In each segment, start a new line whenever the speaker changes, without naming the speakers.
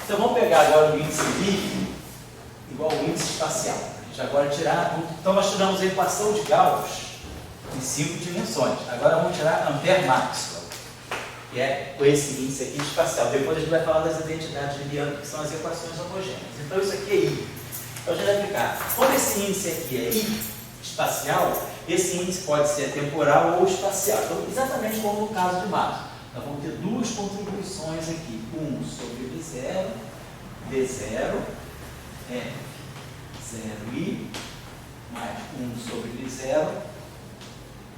Então vamos pegar agora o índice I igual ao índice espacial. A gente agora tirar. Então nós tiramos a equação de Gauss em 5 dimensões. Agora vamos tirar Ampère-Maxwell, que é esse índice aqui espacial. Depois a gente vai falar das identidades de Bianchi, que são as equações homogêneas. Então isso aqui é I. Então a gente vai ficar. Como esse índice aqui é I espacial, esse índice pode ser temporal ou espacial. Então, exatamente como no caso de Maxwell. Nós vamos ter duas contribuições aqui. 1 sobre V0, D0, F0I, mais 1 sobre V0,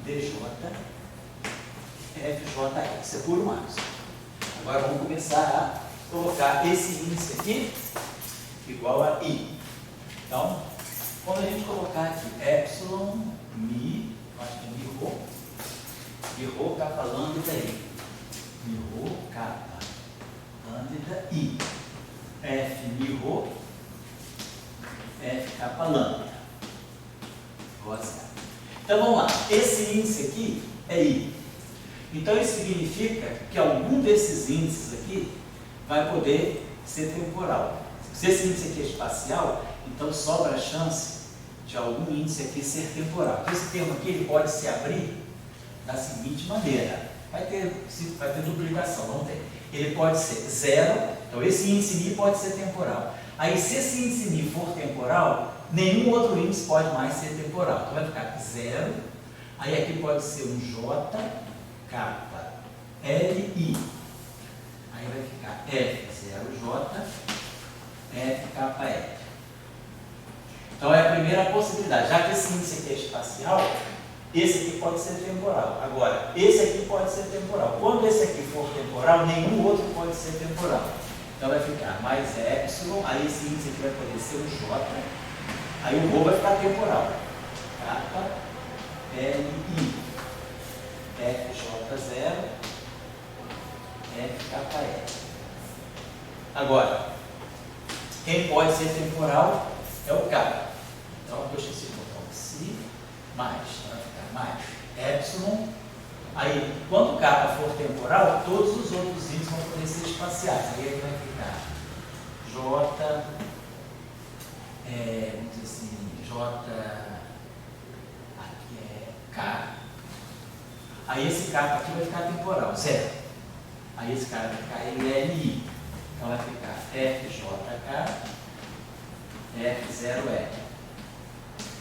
DJ, FJI. Isso é puro Maxwell. Agora vamos começar a colocar esse índice aqui igual a I. Então, quando a gente colocar aqui epsilon, mi, acho que é mi rho kappa lambda I. Mi rho kappa lambda I. F mi rho, F kappa lambda. Igual a zero. Então vamos lá, esse índice aqui é I. Então isso significa que algum desses índices aqui vai poder ser temporal. Se esse índice aqui é espacial, então sobra a chance de algum índice aqui ser temporal. Então esse termo aqui ele pode se abrir da seguinte maneira. Vai ter duplicação, não tem. Ele pode ser zero, então esse índice μ pode ser temporal. Aí se esse índice μ for temporal, nenhum outro índice pode mais ser temporal. Então vai ficar zero, aí aqui pode ser um J, kappa, Li. Aí vai ficar F0J, F kappa L. Então é a primeira possibilidade. Já que esse índice aqui é espacial, esse aqui pode ser temporal. Agora, esse aqui pode ser temporal. Quando esse aqui for temporal, nenhum outro pode ser temporal. Então vai ficar mais epsilon, aí esse índice aqui vai poder ser um J, aí o rho vai ficar temporal. Kappa, Li, FJ0, F kappa L. Agora, quem pode ser temporal é o kappa. Então eu esqueci de botar o psi, mais, então vai ficar mais epsilon. Aí, quando o kappa for temporal, todos os outros índices vão poder ser espaciais. Aí ele vai ficar J, vamos dizer assim, J, aqui é K. Aí esse kappa aqui vai ficar temporal, zero. Aí esse cara vai ficar LI. Então vai ficar FJK, F0L.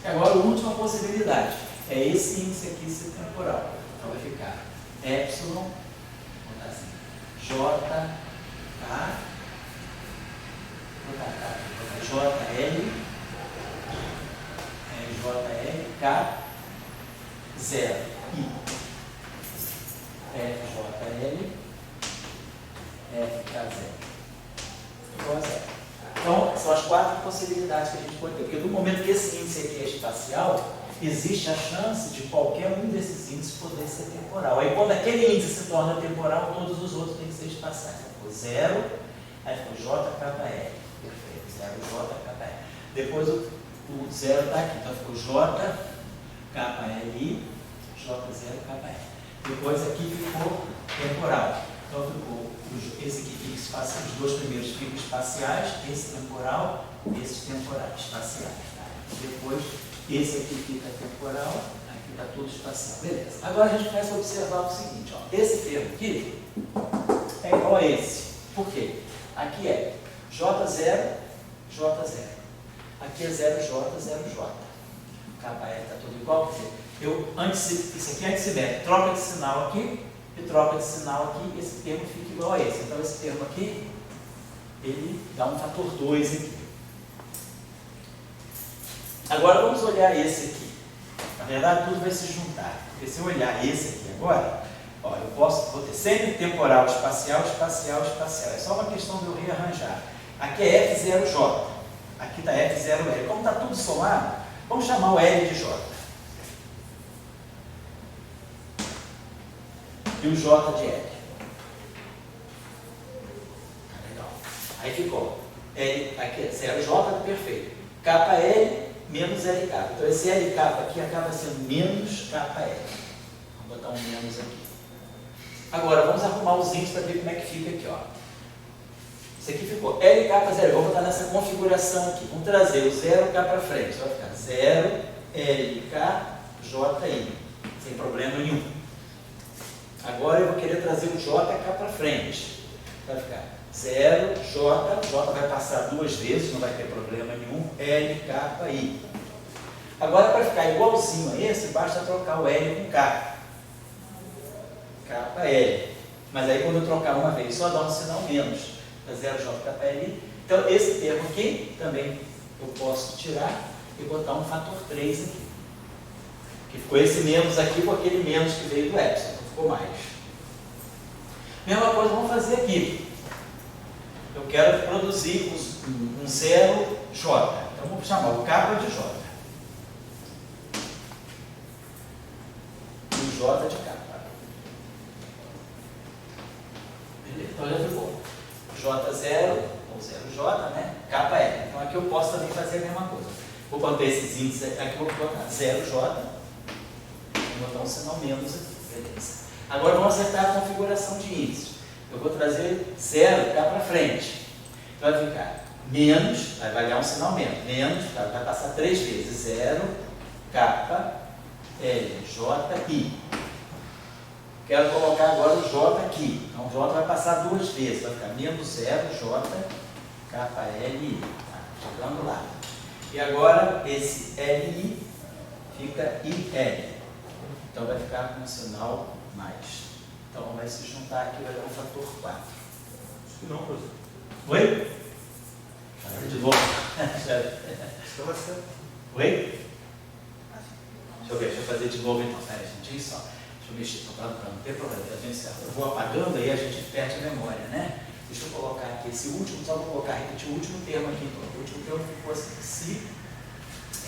E agora a última possibilidade é esse índice aqui ser temporal. Então vai ficar epsilon, vou botar assim, JK, JL, JLK, 0, I, FJL, FK0. Igual a 0. Então, são as 4 possibilidades que a gente pode ter. Porque no momento que esse índice aqui é espacial, existe a chance de qualquer um desses índices poder ser temporal. Aí, quando aquele índice se torna temporal, todos os outros têm que ser espaciais. Então, ficou 0, aí ficou JKL. Perfeito, 0, JKL. Depois o 0 está aqui. Então, ficou JKLI, J0KL. Depois aqui ficou temporal. Então, ficou esse aqui fica espacial, os dois primeiros ficam espaciais, esse temporal, esses temporais, espaciais. Tá? Depois, esse aqui fica temporal, aqui está tudo espacial. Beleza. Agora a gente começa a observar o seguinte, ó. Esse termo aqui é igual a esse. Por quê? Aqui é J0, J0. Aqui é 0J, 0J. KL está tudo igual. Quer dizer, isso aqui é antissimétrico. Troca de sinal aqui e troca de sinal aqui, esse termo fica igual a esse. Então esse termo aqui, ele dá um fator 2 aqui. Agora vamos olhar esse aqui. Na verdade tudo vai se juntar. Porque se eu olhar esse aqui agora, ó, vou ter sempre temporal, espacial, espacial, espacial. É só uma questão de eu rearranjar. Aqui é F0J. Aqui está F0L. Como está tudo somado, vamos chamar o L de J. E o J de L. Legal. Aí ficou L, aqui é 0J, perfeito. KL menos LK. Então esse LK aqui acaba sendo menos KL. Vamos botar um menos aqui. Agora vamos arrumar os índices para ver como é que fica aqui. Ó. Isso aqui ficou LK para 0. Vou botar nessa configuração aqui. Vamos trazer o 0K para frente. Vai ficar 0 LKJI. Sem problema nenhum. Agora eu vou querer trazer o JK para frente. Vai ficar 0J. J vai passar duas vezes, não vai ter problema nenhum. LKI. Agora, para ficar igualzinho a esse, basta trocar o L com K. KL. Mas aí quando eu trocar uma vez, só dá um sinal menos. Da 0JKL. Então, esse termo aqui, também eu posso tirar e botar um fator 3 aqui. Que ficou esse menos aqui com aquele menos que veio do epsilon. Então, ficou mais. Mesma coisa vamos fazer aqui. Eu quero produzir um 0J. Então, vamos chamar o K de J. E o J de K. Beleza, então já ficou. J0, ou 0J, né? KL. Então aqui eu posso também fazer a mesma coisa. Vou botar esses índices aqui, vou botar 0J, vou botar um sinal menos aqui, beleza. Agora vamos acertar a configuração de índices. Eu vou trazer 0 cá para frente. Então vai ficar menos, vai dar um sinal menos, vai passar 3 vezes, 0, K, L, J, I. Quero colocar agora o J aqui. Então o J vai passar duas vezes, vai ficar menos 0, J, KL, tá, chegando lá. E agora esse LI fica IL. Então vai ficar com o sinal mais. Então vai se juntar aqui, vai dar um fator 4.
Acho que não, professor.
Oi? De novo.
Estava certo.
Oi? Deixa eu fazer de novo então. Pera, gente, só. Deixa eu mexer, para não ter problema. Eu vou apagando aí a gente perde a memória, né? Deixa eu colocar aqui esse último, só vou colocar, repetir o último termo aqui. Então. O último termo ficou assim, si,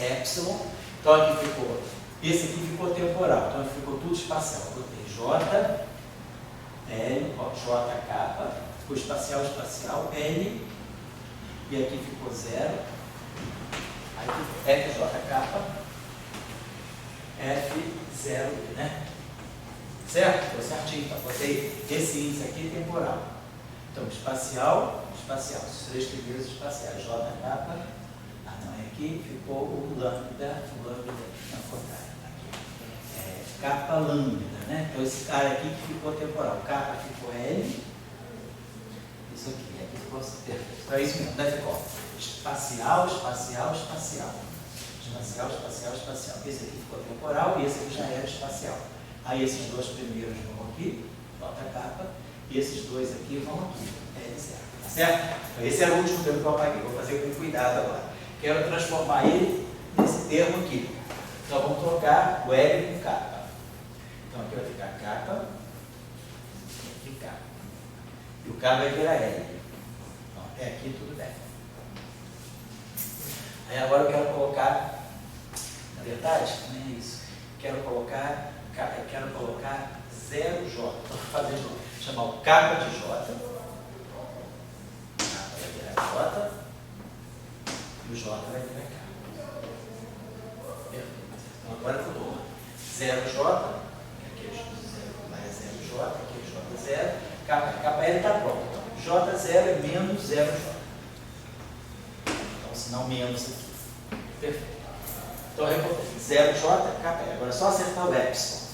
epsilon. Então aqui ficou, esse aqui ficou temporal, então ficou tudo espacial. Eu botei J, L, JK, ficou espacial, espacial, L, e aqui ficou 0, aí ficou FJK, F0, né? Certo? Ficou certinho, então botei esse índice aqui temporal. Então, espacial, espacial, os três primeiros espaciais, JK, aqui ficou o lambda, não, contrário, aqui, K lambda, né? Então, esse cara aqui que ficou temporal, K ficou L, isso aqui ficou perfeito. Então, é isso mesmo, né? Ficou espacial, espacial, espacial. Espacial, espacial, espacial. Esse aqui ficou temporal e esse aqui já era espacial. Aí esses dois primeiros vão aqui, JK, e esses dois aqui vão aqui, L0. Tá certo? Então, esse era o último termo que eu apaguei. Vou fazer com cuidado agora. Quero transformar ele nesse termo aqui. Então vamos trocar o L com K. Então aqui vai ficar K, aqui K. E o K vai virar L. Então até aqui tudo bem. Aí agora eu quero colocar, na verdade, não é isso. Quero colocar 0J. Vou fazer de novo. Chamar o K de J. K vai virar J. E o J vai virar K. Perfeito. Então agora ficou 0J. Aqui é 0, lá é 0J. Aqui é J0. KL está pronto. Então J0 é menos 0J. Então sinal menos aqui. Perfeito. Então, 0J, KL. Agora é só acertar o epsilon.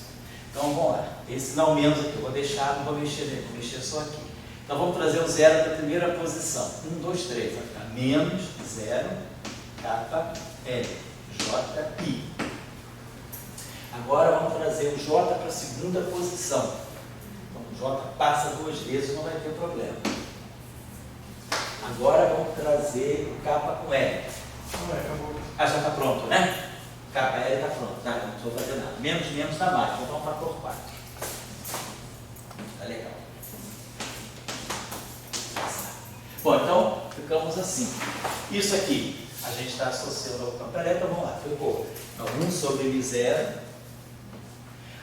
Então, vamos lá. Esse não menos aqui, eu vou deixar, não vou mexer nele, vou mexer só aqui. Então, vamos trazer o 0 para a primeira posição. 1, 2, 3. Vai ficar menos 0, KL, JI. Agora, vamos trazer o J para a segunda posição. Então, o J passa duas vezes, não vai ter problema. Agora, vamos trazer o K com L. Ah, já está pronto, né? KL está pronto, tá? Não vou fazer nada. Menos, menos dá mais. Vou dar um fator 4. Tá legal. Bom, então ficamos assim. Isso aqui a gente está associando ao campo elétrico. Vamos lá, ficou 1 sobre M0.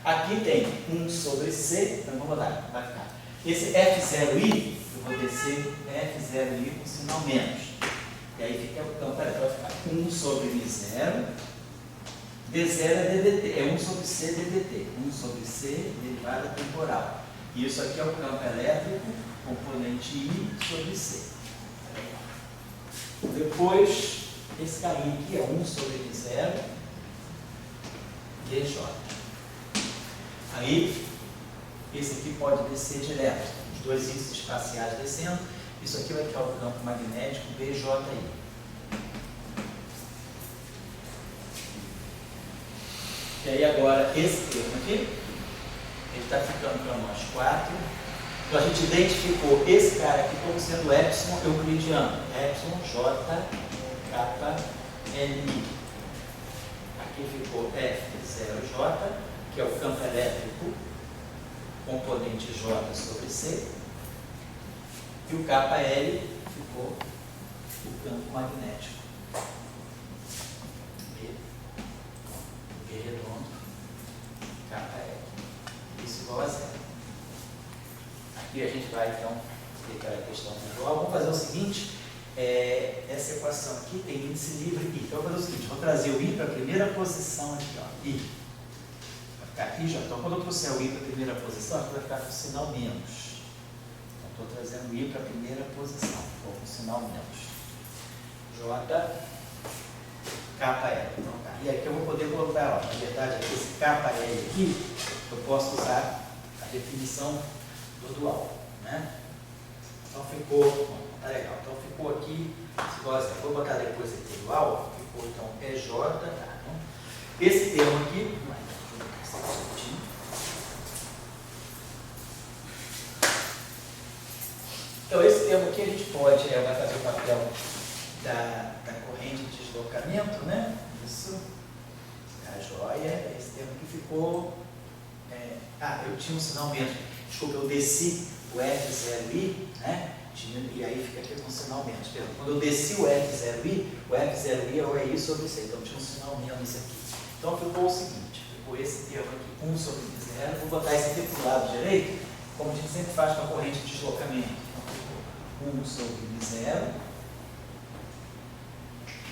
Aqui tem 1 sobre C. Então vamos lá, vai ficar. Esse F0I, eu vou descer F0I com sinal menos. E aí fica o campo elétrico, vai ficar 1 sobre M0, D0 é DDT, é 1 sobre C DDT, 1 sobre C derivada temporal. E isso aqui é o campo elétrico, componente I sobre C. Depois, esse carinha aqui é 1 sobre M0 dj. Aí, esse aqui pode descer direto. Os dois índices espaciais descendo. Isso aqui vai ficar o campo magnético BJI. E aí agora, esse termo aqui, ele está ficando para nós 4. Então a gente identificou esse cara aqui como sendo epsilon euclidiano. Epsilon J, kappa, Li. Aqui ficou F0J, que é o campo elétrico, componente J sobre C. E o kappa L ficou o campo magnético. B redondo, kappa L. Isso igual a 0. Aqui a gente vai então explicar a questão visual. Vamos fazer o seguinte: essa equação aqui tem índice livre I. Então, eu vou fazer o seguinte: vou trazer o I para a primeira posição aqui, ó, I. Vai ficar aqui já. Então, quando eu trouxer o I para a primeira posição, aqui vai ficar com o sinal menos. Então, estou trazendo o I para a primeira posição, ou com o sinal menos. J, kappa L. Então, tá. E aqui eu vou poder colocar, ó, na verdade, aqui, esse kappa L aqui, eu posso usar a definição do dual, né? Então ficou, tá legal, então ficou aqui, se gosta, vou botar depois aqui dual, ficou então EJ, tá? Então, esse termo aqui, então esse termo aqui a gente pode, vai fazer o papel da corrente de deslocamento, né? Isso, a joia, esse termo aqui ficou, eu tinha um sinal menos. Desculpa, eu desci o F0i, né? E aí fica aqui com um sinal menos. Quando eu desci o F0i é o EI sobre C, então tinha um sinal menos aqui. Então ficou o seguinte, ficou esse termo aqui, 1 sobre 0, vou botar esse aqui para o lado direito, como a gente sempre faz com a corrente de deslocamento. Então ficou 1 sobre 0,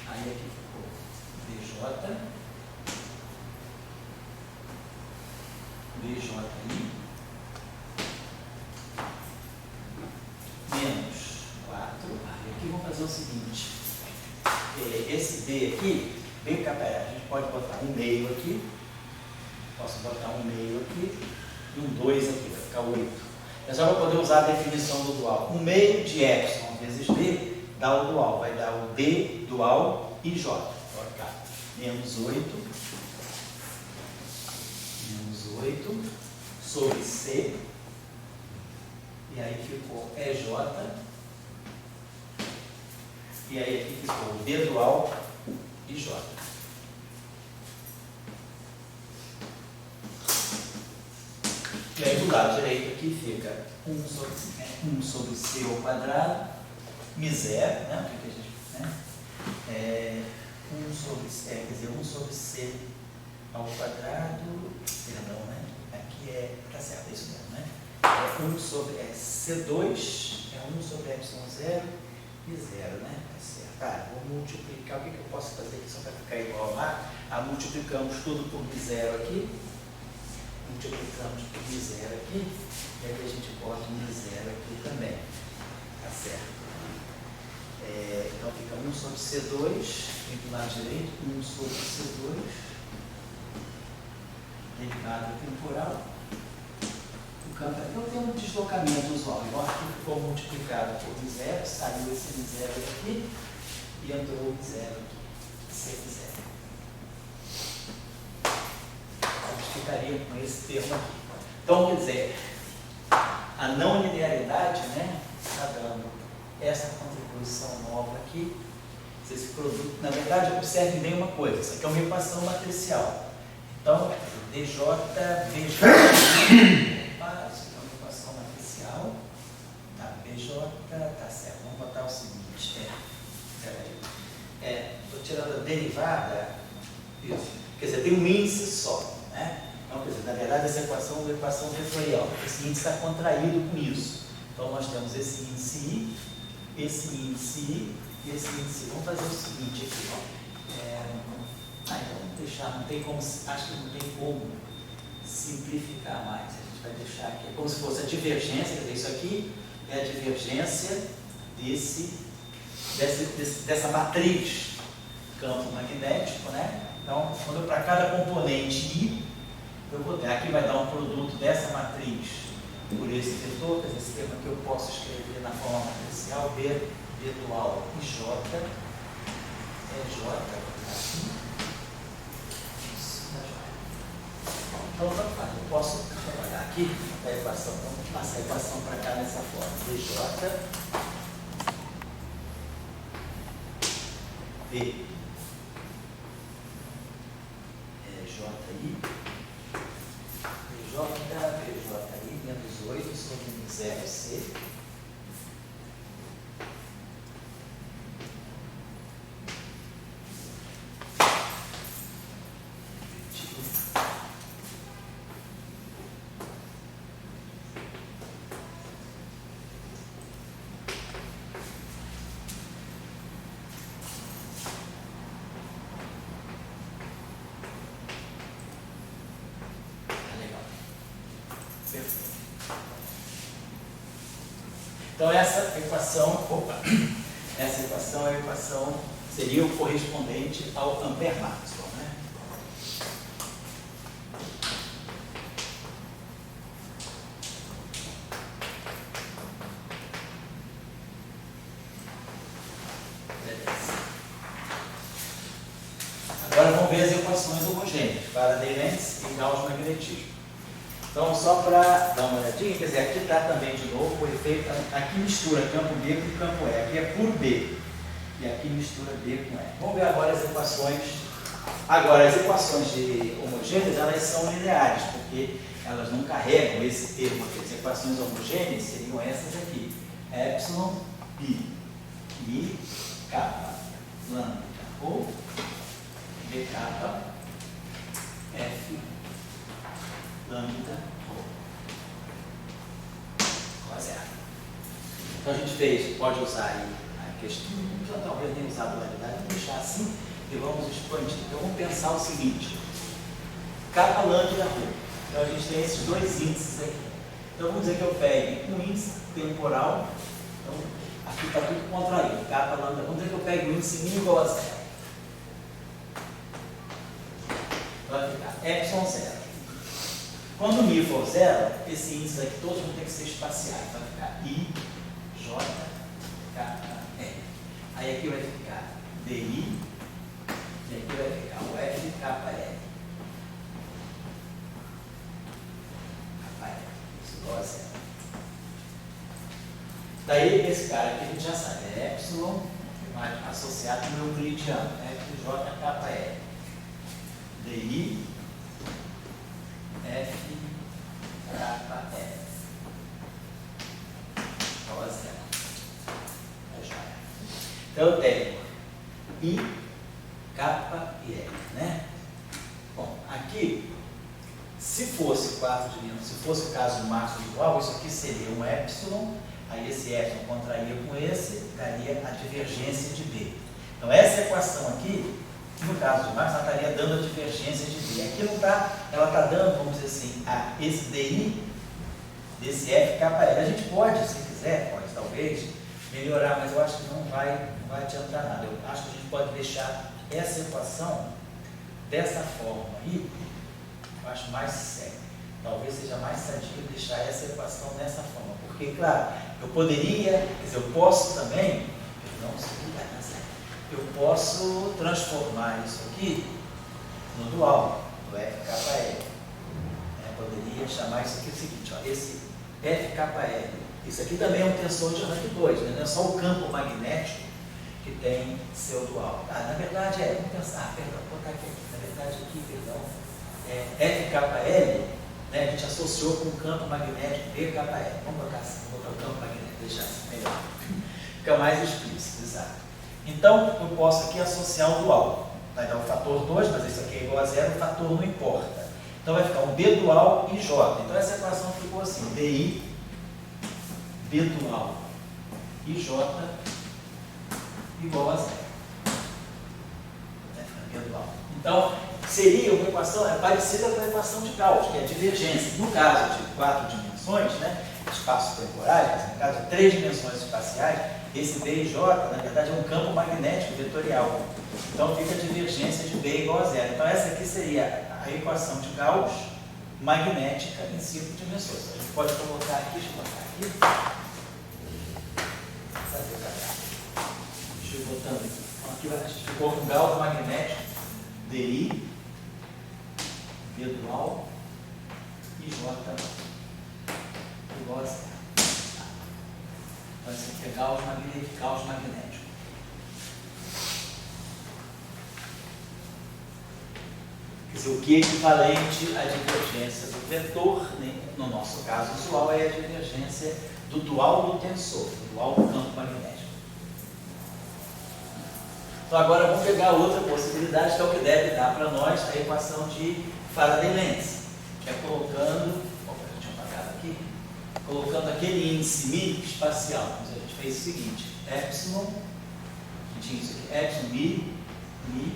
aí aqui ficou BJI, menos 4. Aí aqui vamos fazer o seguinte: esse D aqui, bem capaz, a gente pode botar um meio aqui, posso botar um meio aqui e um 2 aqui, vai ficar 8. Eu só vou poder usar a definição do dual. 1 meio de epsilon vezes B dá o dual, vai dar o D dual e J. Agora cá, menos 8 sobre C. E aí ficou EJ, e aí aqui ficou D dual e J. E aí do lado direito aqui fica 1 sobre C ao quadrado, misero, né? O que a gente, né? 1 sobre C ao quadrado, perdão, né? Aqui tá certo, é isso mesmo, né? 1 sobre C2 é 1 sobre epsilon0 e 0, né? Tá certo. Tá, vou multiplicar. O que eu posso fazer aqui só para ficar igual lá? Multiplicamos tudo por zero aqui. Multiplicamos por zero aqui. E aí a gente bota zero aqui também. Tá certo. Então fica 1 sobre C2, e do lado direito, 1 sobre C2, derivada temporal. Então tem um deslocamento usual. O arco ficou multiplicado por zero, saiu esse zero aqui e entrou o zero aqui, C0. A gente ficaria com esse termo aqui. Então, quer dizer, a não linearidade, né, está dando essa contribuição nova aqui, esse produto. Na verdade, observem bem uma coisa: isso aqui é uma equação matricial. Então, DJ, BJ. BJ, tá certo, vamos botar o seguinte, estou tirando a derivada, isso, quer dizer, tem um índice só, né? Então, quer dizer, na verdade, essa equação é uma equação vetorial, esse índice está contraído com isso. Então, nós temos esse índice I, esse índice I e esse índice I. Vamos fazer o seguinte aqui, ó. Então, vamos deixar, não tem como, acho que não tem como simplificar mais, a gente vai deixar aqui, é como se fosse a divergência, quer dizer, isso aqui é a divergência desse dessa matriz campo magnético, né? Então, quando para cada componente I, eu vou ter, aqui vai dar um produto dessa matriz por esse vetor, quer dizer, esse termo aqui eu posso escrever na forma matricial, B dual e J, é J, assim. Então, eu posso trabalhar aqui a equação, vamos passar a equação para cá nessa forma, DJ, B, JI, VJI, menos 8 sobre 0C, então essa equação é a equação, seria o correspondente ao Ampère-Maxwell, né? Beleza. Agora vamos ver as equações homogêneas, Faraday-Lenz e Gauss-magnetismo. Então, só para dar uma olhadinha, quer dizer, aqui está também de novo o efeito, aqui mistura campo B com campo E, aqui é por B, e aqui mistura B com E. Vamos ver agora as equações. Agora, as equações de homogêneas, elas são lineares, porque elas não carregam esse termo aqui. As equações homogêneas seriam essas aqui, epsilon, pi, I, kappa, lambda, ou B kappa, F, lambda, rho, zero. Então a gente pode usar aí a questão, então, talvez nem usar a dualidade, vamos deixar assim e vamos expandir. Então vamos pensar o seguinte, kappa, lambda, rho. Então a gente tem esses dois índices aqui. Então vamos dizer que eu pegue um índice temporal, então aqui está tudo contraído, kappa, lambda, vamos dizer que eu pegue o índice μ igual a zero. Vai ficar epsilon zero. Quando o μ for zero, esse índice aqui todos vão ter que ser espaciais. Vai ficar I, J, K, L. Aí aqui vai ficar DI, e aqui vai ficar o F, K, L. K, L. Isso igual a zero. Daí, esse cara aqui a gente já sabe, é epsilon, associado com o euclidiano, F, J, K, L. DI, F, K, F. Igual a zero. É joia. Então eu tenho I, K e L, né? Bom, aqui, se fosse 4 dimensões, se fosse o caso do Maxwell igual, isso aqui seria um epsilon, aí esse epsilon contraía com esse, daria a divergência de B. Então essa equação aqui, no caso do Maxwell, ela estaria dando a divergência de B. Aqui não está, ela está dando, vamos dizer assim, esse DI, desse FKL. A gente pode, se quiser, pode talvez, melhorar, mas eu acho que não vai adiantar nada. Eu acho que a gente pode deixar essa equação dessa forma aí, eu acho mais sério. Talvez seja mais sadio deixar essa equação dessa forma, porque, claro, eu poderia, quer dizer, eu posso também, não sei, eu posso transformar isso aqui no dual, do FKL. Poderia chamar isso aqui o seguinte, ó, esse FKL. Isso aqui também é um tensor de rank 2, né? Não é só o campo magnético que tem seu dual. Na verdade vamos pensar, perdão, vou botar aqui, na verdade aqui, perdão, FKL, né, a gente associou com o campo magnético VKL. Vamos botar assim, vou botar o campo magnético, deixar assim melhor. Fica mais explícito, exato. Então, eu posso aqui associar o dual. Vai dar o fator 2, mas isso aqui é igual a zero, o fator não importa. Então, vai ficar um B dual e J. Então, essa equação ficou assim, DI, B dual e J igual a zero. B dual. Então, seria uma equação parecida com a equação de Gauss, que é a divergência. No caso de 4 dimensões, né, espaços temporais, no caso de 3 dimensões espaciais, esse B e J, na verdade, é um campo magnético vetorial. Então fica a divergência de B igual a zero. Então essa aqui seria a equação de Gauss magnética em 5 dimensões. A gente pode colocar aqui, deixa eu botar aqui. Fazer pra cá. Deixa eu ir botando aqui. Então aqui a gente ficou com Gauss magnético, DI, V dual e J igual a zero. Então esse aqui é Gauss magnético. Quer dizer, o que é equivalente à divergência do vetor, né? No nosso caso usual, é a divergência do dual do tensor, do dual do campo magnético. Então agora vamos pegar outra possibilidade, que é o que deve dar para nós a equação de Faraday-Lenz, que é colocando, eu tinha apagado aqui, colocando aquele índice μ espacial. Então, a gente fez o seguinte, epsilon, a gente tinha isso aqui, epsilon, μ,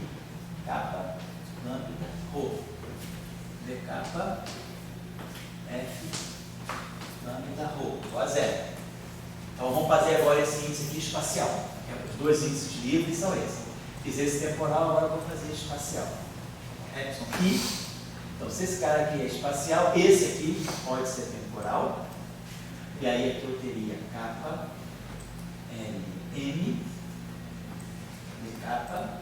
kappa, lambda, rho, d kappa, f, lambda, rho, igual a zero. Então vamos fazer agora esse índice aqui espacial, que é os dois índices livres são esses. Fiz esse temporal, agora vou fazer espacial. Epsilon i. Então se esse cara aqui é espacial, esse aqui pode ser temporal. E aí aqui eu teria kappa, L, M, d kappa,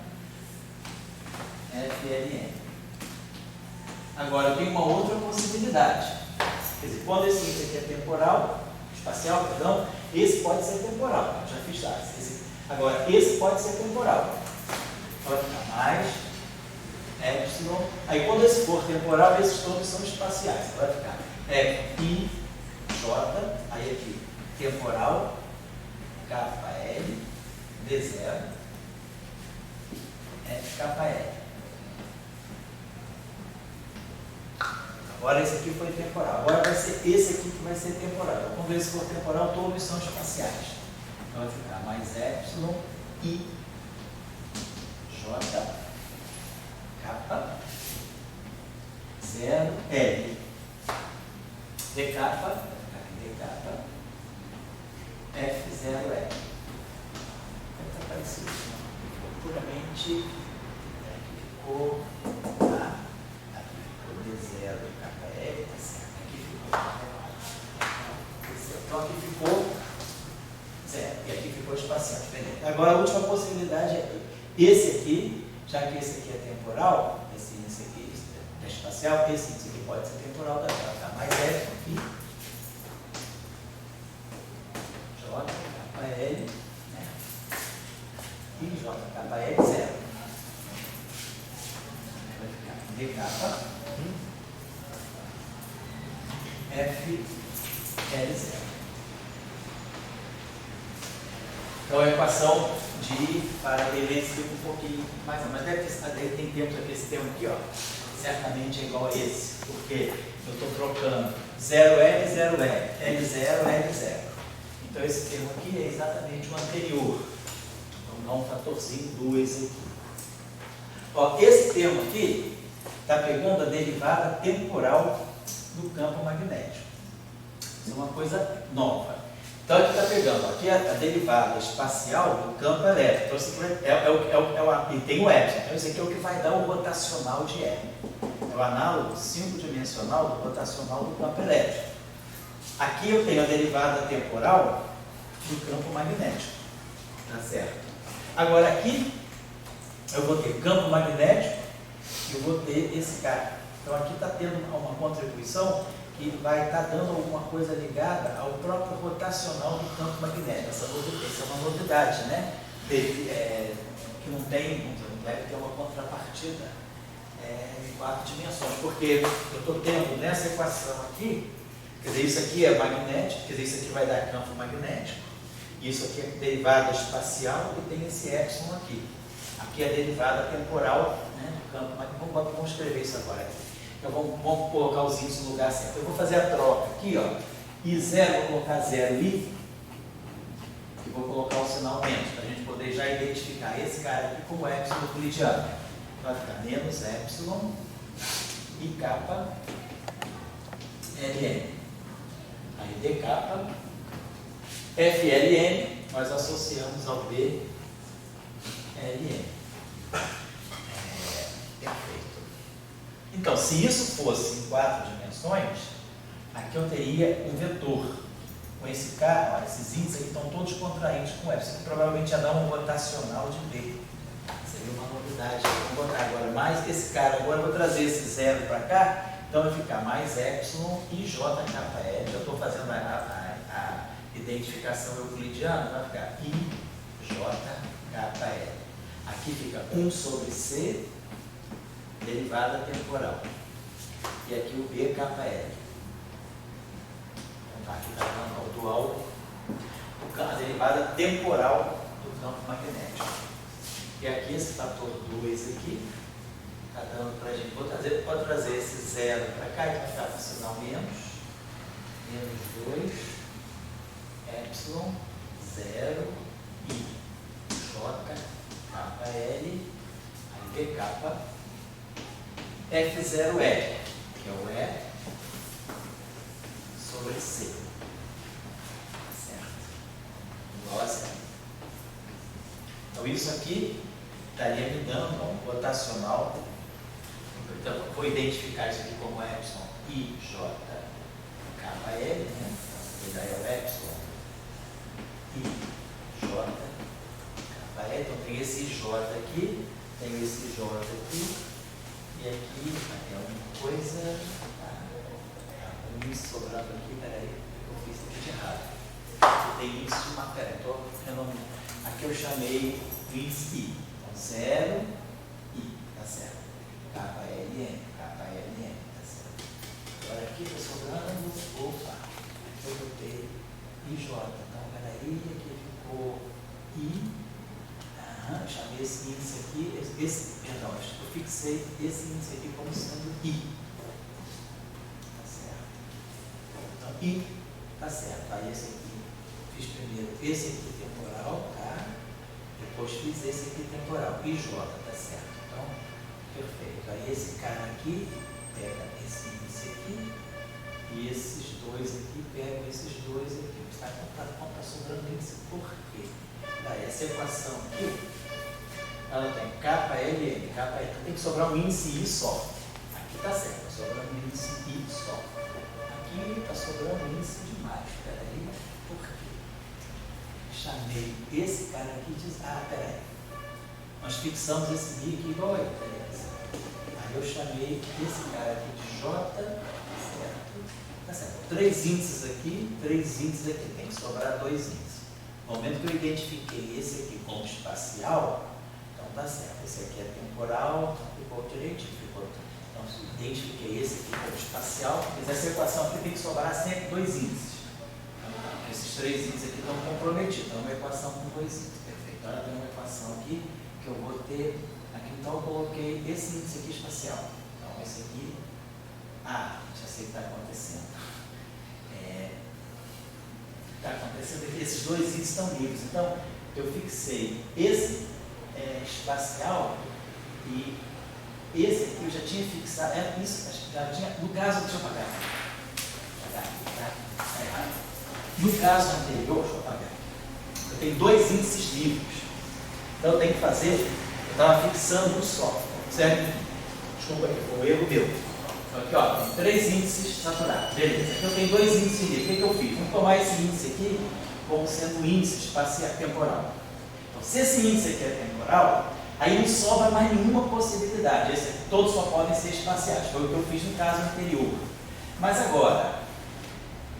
FLN. Agora eu tenho uma outra possibilidade. Quer dizer, quando esse índice aqui é temporal, espacial, perdão, esse pode ser temporal. Já fiz lá. Agora, esse pode ser temporal. Vai ficar mais epsilon. Aí quando esse for temporal, esses todos são espaciais. Vai ficar F, I, J, aí aqui, temporal, kappa L, D0, F, kappa L. Agora esse aqui foi temporal. Agora vai ser esse aqui que vai ser temporal. Então, quando esse for temporal, todos são espaciais. Então vai ficar mais epsilon, I, J, kappa, 0, L. D kappa, F0L. Vai estar parecido. Puramente, aqui ficou A, aqui ficou D0, kappa L, tá certo. Aqui ficou. Então aqui ficou 0 e aqui ficou espacial. Agora a última possibilidade é esse aqui, já que esse aqui é temporal, esse índice aqui é espacial, esse índice aqui pode ser temporal também. Vai ficar mais F aqui. J, kappa L, né? E J, kappa L, 0. Vai ficar D kappa, F, L, 0. Então a equação de Faraday-Lenz fica um pouquinho mais, mas deve ter, tem tempos aqui, esse termo aqui, ó, certamente é igual a esse, porque eu estou trocando 0L, 0L, L0, L0. Então esse termo aqui é exatamente o anterior. Vamos dar um fatorzinho 2 aqui. Ó, esse termo aqui está pegando a derivada temporal do campo magnético. Isso é uma coisa nova. Então aqui está pegando, aqui a derivada espacial do campo elétrico. Então, e tem o epsilon. Então isso aqui é o que vai dar o rotacional de E. É o análogo 5-dimensional do rotacional do campo elétrico. Aqui eu tenho a derivada temporal do campo magnético. Tá certo? Agora aqui eu vou ter campo magnético e eu vou ter esse cara. Então aqui está tendo uma contribuição que vai estar dando alguma coisa ligada ao próprio rotacional do campo magnético. Essa é uma novidade, né? Que não deve ter uma contrapartida em 4 dimensões, porque eu estou tendo nessa equação aqui, quer dizer, isso aqui é magnético, quer dizer, isso aqui vai dar campo magnético, isso aqui é derivada espacial e tem esse epsilon aqui. Aqui é a derivada temporal, né, do campo magnético. Vamos escrever isso agora aqui. Então vamos colocar os índices no lugar certo. Eu vou fazer a troca aqui, ó. I0, vou colocar 0I e vou colocar o sinal menos, para a gente poder já identificar esse cara aqui como epsilon euclidiano. Vai ficar menos epsilon e kappa LN. Aí D kappa FLN nós associamos ao BLM. Perfeito. Então, se isso fosse em 4 dimensões, aqui eu teria um vetor. Com esse cara, ó, esses índices aqui estão todos contraídos com F. Isso aqui provavelmente ia dar um rotacional de B. Seria uma novidade. Vou botar agora mais esse cara. Agora eu vou trazer esse zero para cá. Então vai ficar mais epsilon e j kappa L. Eu estou fazendo a identificação euclidiana, vai ficar I j kappa L. Aqui fica 1 sobre C, derivada temporal. E aqui o B kappa L. Então aqui está falando dual, a derivada temporal do campo magnético. E aqui esse fator 2 aqui. Está dando para a gente, pode trazer esse zero para cá, então vai ficar funcional menos 2, epsilon, 0, I, J, kappa L, aí B kappa, F0L, que é o E sobre C. Certo? Igual a zero. Então isso aqui estaria me dando um rotacional. Então, vou identificar isso aqui como epsilon I, J, kappa L, né? Ele daí é o epsilon I, J, kappa L. Então, tem esse J aqui, tem esse J aqui, e aqui tem alguma coisa. Um índice sobrando aqui, peraí, eu fiz isso aqui de errado. Tem índice de uma, peraí, estou renomeando. Aqui eu chamei índice I. Então, 0, I, tá certo. Kappa LN, tá certo. Agora aqui está sobrando, opa, aqui eu botei IJ, então peraí, aqui ficou I, eu chamei esse índice aqui, perdão, eu fixei esse índice aqui como sendo I. Tá certo. Então I, tá certo. Aí esse aqui, fiz primeiro esse aqui temporal, tá? Depois fiz esse aqui temporal, IJ, tá certo. Então, perfeito. Aí esse cara aqui pega esse índice aqui e esses dois aqui pegam esses dois aqui. Está sobrando índice por quê? Daí essa equação aqui, ela tem kappa L, kappa L. Então tem que sobrar um índice I só. Aqui está certo, está sobrando um índice I só. Aqui está sobrando um índice demais. Peraí, por quê? Chamei esse cara aqui de... Ah, peraí. Nós fixamos esse I aqui igual a ele, beleza. Aí eu chamei esse cara aqui de J, certo? Tá certo. 3 índices aqui, 3 índices aqui. Tem que sobrar 2 índices. No momento que eu identifiquei esse aqui como espacial, então tá certo. Esse aqui é temporal, então ficou direitinho. Então, identifiquei esse aqui como espacial, mas essa equação aqui tem que sobrar sempre 2 índices. Então, esses 3 índices aqui estão comprometidos. Então, é uma equação com 2 índices. Perfeito. Agora tem uma equação aqui que eu vou ter. Aqui então eu coloquei esse índice aqui espacial. Então, esse aqui. Ah, já sei o que está acontecendo. Está acontecendo aqui, esses 2 índices estão livres. Então, eu fixei esse espacial e esse aqui eu já tinha fixado. Isso, já tinha. No caso, deixa eu apagar. No caso anterior, deixa eu apagar. Eu tenho 2 índices livres. Então, eu tenho que fazer. Eu estava fixando um só. Certo? Desculpa aí, foi um erro meu. Então, aqui, ó, tem 3 índices saturados. Beleza. Aqui eu tenho 2 índices livres. O que eu fiz? Vamos tomar esse índice aqui como sendo o índice espacial temporal. Então, se esse índice aqui é temporal, aí não sobra mais nenhuma possibilidade. Esse aqui, todos só podem ser espaciais. Foi o que eu fiz no caso anterior. Mas agora,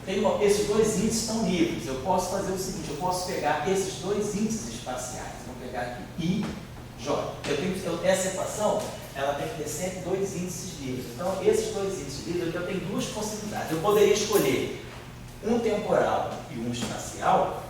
esses 2 índices estão livres. Eu posso fazer o seguinte, eu posso pegar esses 2 índices espaciais. Vou pegar aqui I, J. Essa equação, ela tem que ter sempre 2 índices livres. Então, esses 2 índices livres, aqui eu tenho 2 possibilidades. Eu poderia escolher um temporal e um espacial,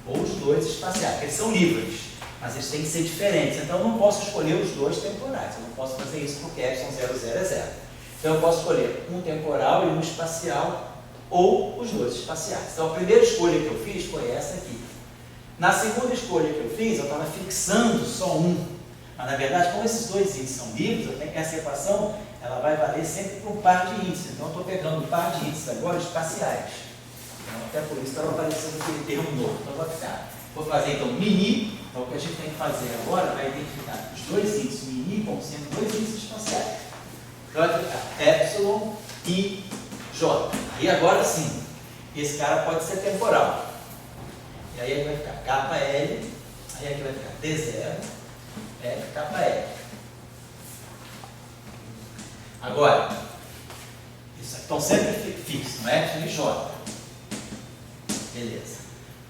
ou os 2 espaciais, porque eles são livres, mas eles têm que ser diferentes. Então, eu não posso escolher os 2 temporais. Eu não posso fazer isso porque epsilon 0, 0 é 0. Então, eu posso escolher um temporal e um espacial, ou os 2 espaciais. Então, a primeira escolha que eu fiz foi essa aqui. Na segunda escolha que eu fiz, eu estava fixando só um. Mas, na verdade, como esses 2 índices são livres, essa equação ela vai valer sempre para um par de índices. Então, eu estou pegando um par de índices agora espaciais. Então, até por isso estava aparecendo aquele termo novo. Então, vai ficar Vou fazer então mini. Então o que a gente tem que fazer agora vai identificar os dois índices mini como sendo dois índices espaciais. Então vai ficar epsilon e j. Aí agora sim, esse cara pode ser temporal. E aí vai ficar kappa L, aí aqui vai ficar D0, kappa L. Agora, isso aqui estão sempre fixos, não é? Epsilon e j. Beleza.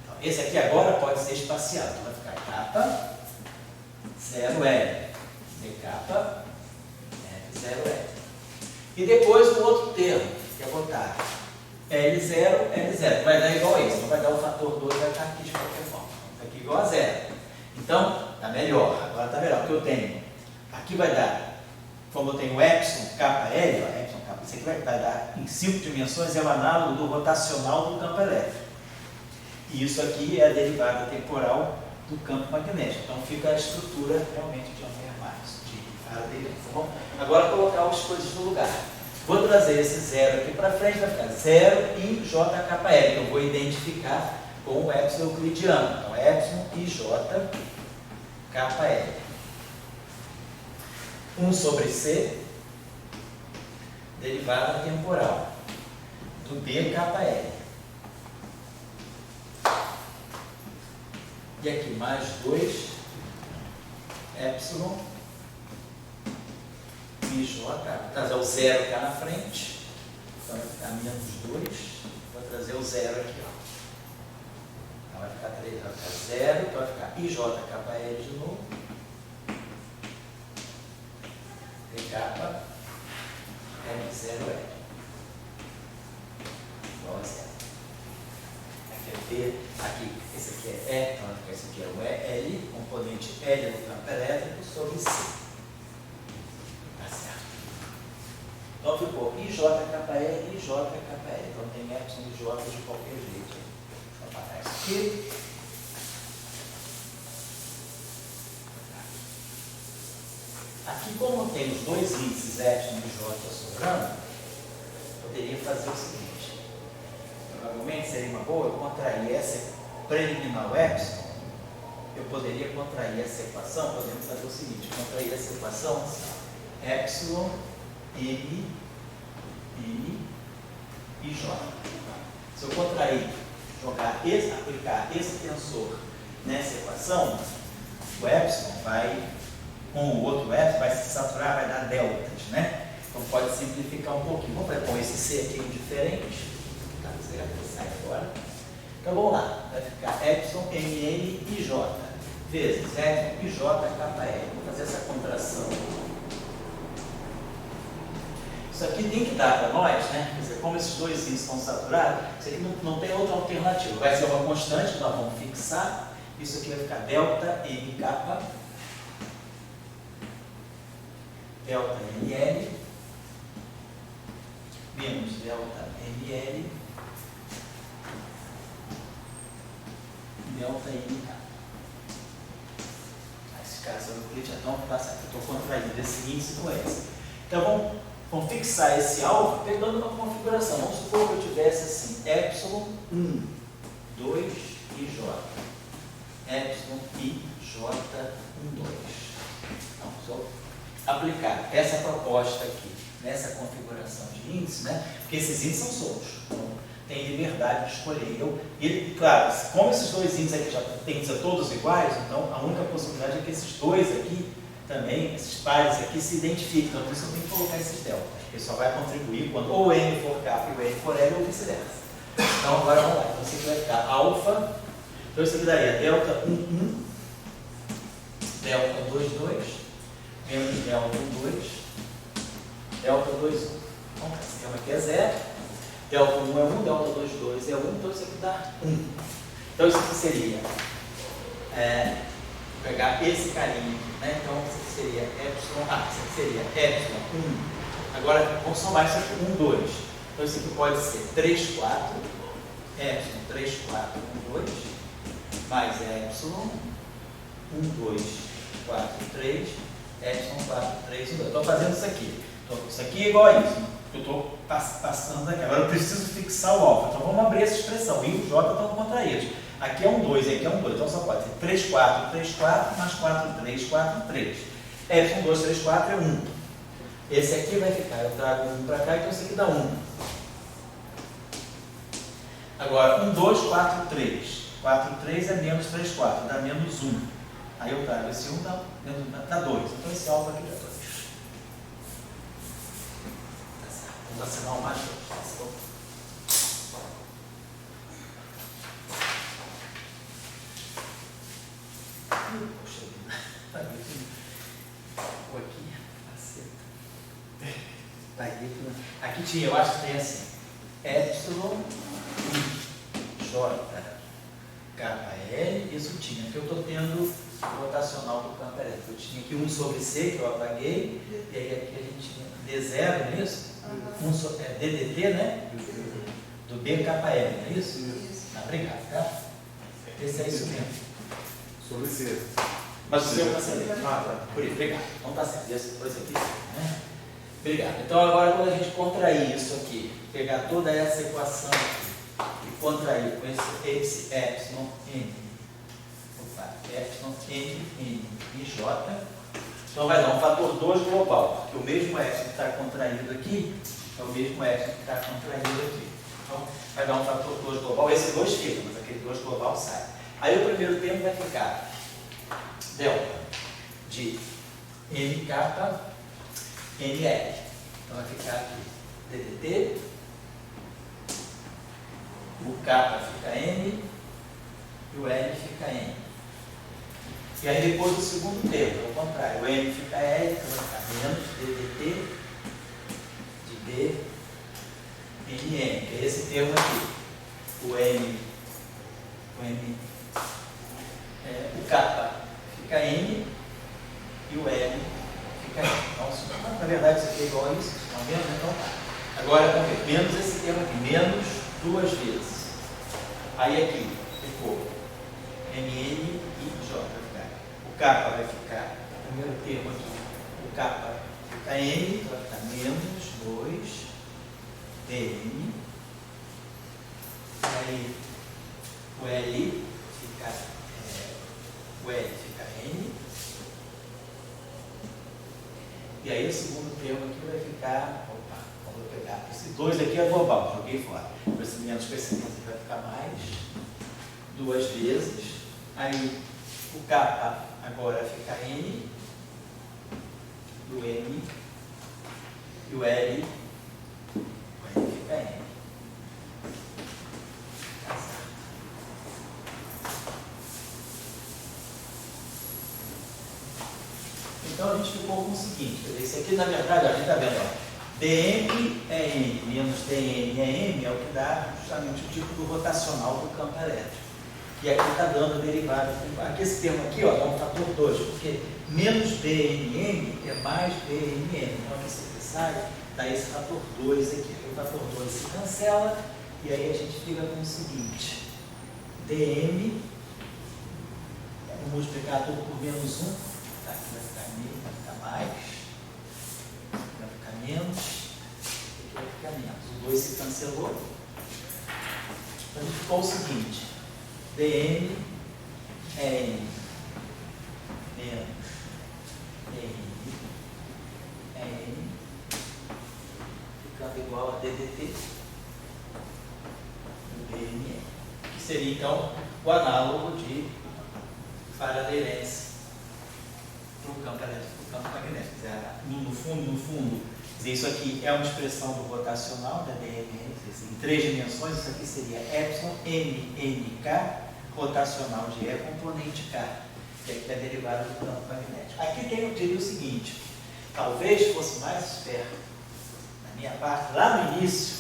Então, esse aqui agora pode ser espacial. Então vai ficar kappa 0L, d kappa F0L. E depois o outro termo, que é botar L0, L0. Vai dar igual a isso, não vai dar o fator 2, vai estar aqui de qualquer forma. Está aqui igual a 0. Então, está melhor. Agora está melhor, porque eu tenho. Aqui vai dar, como eu tenho epsilon, kappa L, ó, epsilon, kappa, isso aqui vai dar em 5 dimensões, é o análogo do rotacional do campo elétrico. E isso aqui é a derivada temporal do campo magnético. Então fica a estrutura realmente de Ampère-Marx, de Faraday. Tá bom? Agora colocar as coisas no lugar. Vou trazer esse zero aqui para frente, vai ficar 0 e j kappa L, que eu vou identificar com o epsilon euclidiano. Então epsilon e j kappa L. 1 sobre c, derivada temporal do b kappa L. E aqui mais 2 epsilon e j, vou trazer o zero cá na frente, então vai ficar menos 2, vou trazer o zero aqui, ó. Então vai ficar 3, vai ficar 0, então vai ficar ij kappa L de novo, d kappa L0L, igual a 0. Aqui, esse aqui é E, então esse aqui é o L, componente L no campo elétrico sobre C. Tá certo. Então ficou IJ kappa L e IJ kappa L. Então tem epsilon e J de qualquer jeito. Deixa eu apagar isso aqui. Aqui, como tem os dois índices epsilon e J sobrando, poderia fazer o seguinte. Provavelmente seria uma boa eu contrair essa preliminar epsilon. Eu poderia contrair essa equação, podemos fazer o seguinte, contrair essa equação epsilon, m e j. Se eu contrair, aplicar esse tensor nessa equação, o epsilon vai, com o outro epsilon, vai se saturar, vai dar deltas, né? Então pode simplificar um pouquinho. Vamos ver com esse C aqui indiferente. Sai fora. Então vamos lá, vai ficar epsilon, ml e j vezes epsilon e j kappa L. Vou fazer essa contração. Isso aqui tem que dar para nós, né? Quer dizer, como esses dois índices estão saturados, isso aqui não tem outra alternativa. Vai ser uma constante que nós vamos fixar. Isso aqui vai ficar delta m kappa, delta ml, menos delta ml, delta m kappa. Esse cara são euclidiano, tá certo. Eu estou contraindo esse índice com esse. Então vamos fixar esse alvo pegando uma configuração. Vamos supor que eu tivesse assim, epsilon 1, 2 e j. Epsilon e j 1, 2. Então, se eu aplicar essa proposta aqui nessa configuração de índice, né? Porque esses índices são soltos. Então, tem liberdade de escolher. E, claro, como esses dois índices aqui já têm que ser todos iguais, então a única possibilidade é que esses dois aqui também, esses pares aqui, se identifiquem. Então, por isso eu tenho que colocar esses deltas, porque só vai contribuir quando ou N for K e o N for L ou vice-versa. Então, agora vamos lá. Então, isso aqui vai ficar alfa. Então, isso aqui daria delta 1, 1, delta 2, 2, menos delta 1, 2, delta 2, 1. Então, esse termo aqui é 0. Delta 1 é 1, delta 2, 2 é 1, então isso aqui dá 1. Então isso aqui seria, vou pegar esse carinha aqui, né? Então isso aqui seria epsilon, isso aqui seria epsilon 1. Agora vamos somar isso aqui, 1, 2. Então isso aqui pode ser 3, 4, epsilon 3, 4, 1, 2, mais epsilon 1, 2, 4, 3, epsilon 4, 3, 1, 2. Estou fazendo isso aqui. Então isso aqui é igual a isso. Eu estou passando aqui. Agora eu preciso fixar o alfa. Então vamos abrir essa expressão. I e o J estão contraídos. Aqui é um 2 e aqui é um 2. Então só pode ser 3, 4, 3, 4, mais 4, 3, 4, 3. Epsilon 2, 3, 4 é 1. Esse aqui vai ficar, eu trago 1 para cá, então esse aqui dá 1. Agora, 1, 2, 4, 3. 4, 3 é menos 3, 4, dá menos 1. Aí eu trago esse 1, dá 2. Então esse alfa aqui dá 2. Vamos assinar o mais 2. Poxa vida. Aqui, caceta. Aqui tinha, eu acho que tem assim. Epsilon J KL, isso tinha, porque eu estou tendo o rotacional do campo elétrico. Eu tinha aqui 1 sobre C, que eu apaguei, e aí aqui a gente tinha D0, não é isso? DDT, né? Do BKL, não é isso? Ah, obrigado, tá? Esse é isso mesmo.
Sobre C.
Mas o seu está certo.
Ah, tá.
Por isso, obrigado. Então está certo. Esse depois aqui, né? Obrigado. Então agora quando a gente contrair isso aqui, pegar toda essa equação aqui e contrair com esse epsilon n, epsilon n e j, então vai dar um fator 2 global, porque o mesmo epsilon que está contraído aqui é o mesmo epsilon que está contraído aqui. Então vai dar um fator 2 global, esse 2 fica, mas aquele 2 global sai. Aí o primeiro termo vai ficar delta de n kappa NL. Então vai ficar aqui DDT, o K fica N e o L fica N. E aí depois do segundo termo, ao contrário, o N fica L, então vai ficar menos DDT de D NN, que é esse termo aqui. O K fica N e o L fica N. Então, na verdade, isso aqui é igual a isso, vocês estão vendo? Então, agora, vamos ver, menos esse termo aqui, menos 2 vezes. Aí aqui ficou NN e J vai ficar. O K vai ficar, o primeiro termo aqui, o K fica N, então vai ficar menos 2 DN. Aí o L fica, N. E aí o segundo termo aqui vai ficar, vamos pegar, esse 2 aqui é global, joguei fora. Com esse menos com esse menos vai ficar mais 2 vezes. Aí o K agora fica N, o N e o L fica N. Então a gente ficou com o seguinte, esse aqui na verdade, a gente está vendo, ó, dm é n menos dn é m, é o que dá justamente o tipo do rotacional do campo elétrico. E aqui está dando a derivada. Aqui esse termo aqui, ó, dá um fator 2, porque menos dnm é mais dnm. Então aqui você sai, dá esse fator 2 aqui. O fator 2 se cancela e aí a gente fica com o seguinte, dm, vou multiplicar tudo por menos 1. Tá, aqui vai ficar menos, vai ficar mais, vai ficar menos, aqui vai ficar menos. O 2 se cancelou. Então ficou o seguinte, dn é n menos n é n, ficando igual a ddt do dn, que seria então o análogo de faradeirense para o campo elétrico, para o campo magnético. No fundo, isso aqui é uma expressão do rotacional da DMN, em 3 dimensões, isso aqui seria epsilon NNK, rotacional de E, componente K, que aqui é a derivada do campo magnético. Aqui eu diria o seguinte, talvez fosse mais esperto, na minha parte, lá no início,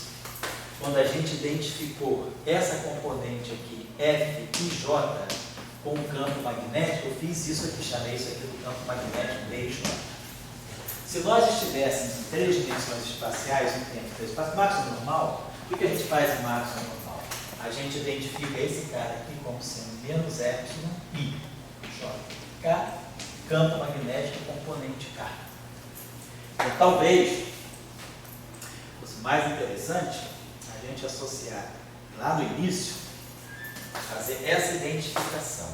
quando a gente identificou essa componente aqui, F e J, com o campo magnético, eu fiz isso aqui, chamei isso aqui do campo magnético DJ. Se nós estivéssemos em 3 dimensões espaciais, um tempo 3 espaço máximo normal, o que a gente faz em máximo normal? A gente identifica esse cara aqui como sendo menos epsilon I, J, K, campo magnético componente K. Então, talvez fosse mais interessante a gente associar lá no início fazer essa identificação.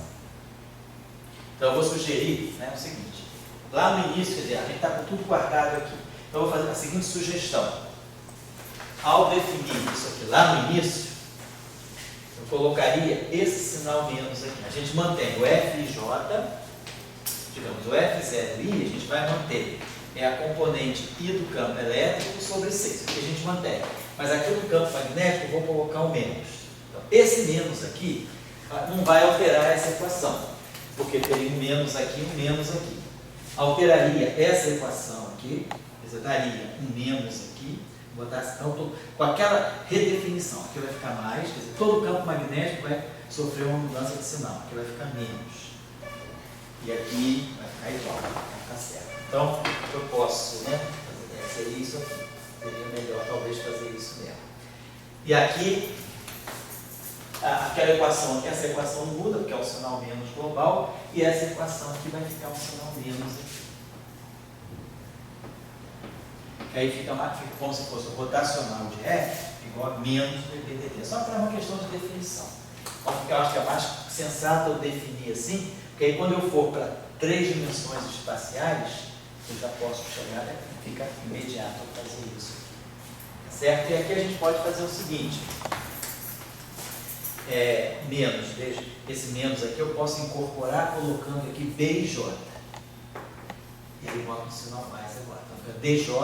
Então eu vou sugerir, né, o seguinte, lá no início, quer dizer, a gente está com tudo guardado aqui. Então eu vou fazer a seguinte sugestão. Ao definir isso aqui lá no início, eu colocaria esse sinal menos aqui. A gente mantém o F e J, digamos, o F0 I, a gente vai manter. É a componente I do campo elétrico sobre C, isso aqui a gente mantém. Mas aqui no campo magnético eu vou colocar o menos. Então, esse menos aqui não vai alterar essa equação, porque teria um menos aqui e um menos aqui. Alteraria essa equação aqui, quer dizer, daria um menos aqui, botar, então, com aquela redefinição, aqui vai ficar mais, quer dizer, todo o campo magnético vai sofrer uma mudança de sinal, aqui vai ficar menos. E aqui vai ficar igual, vai ficar certo. Então, eu posso, né, fazer, seria isso aqui. Seria melhor, talvez, fazer isso mesmo. E aqui, aquela equação aqui, essa equação não muda, porque é um sinal menos global, e essa equação aqui vai ficar um sinal menos aqui. Que aí fica como se fosse o rotacional de F igual a menos do EPDT. Só para uma questão de definição. Porque eu acho que é mais sensato eu definir assim, porque aí quando eu for para 3 dimensões espaciais, eu já posso chegar, né? Fica imediato fazer isso. Certo? E aqui a gente pode fazer o seguinte. Menos, veja, esse menos aqui eu posso incorporar colocando aqui B e J. E aí boto um sinal mais agora. Então fica DJ,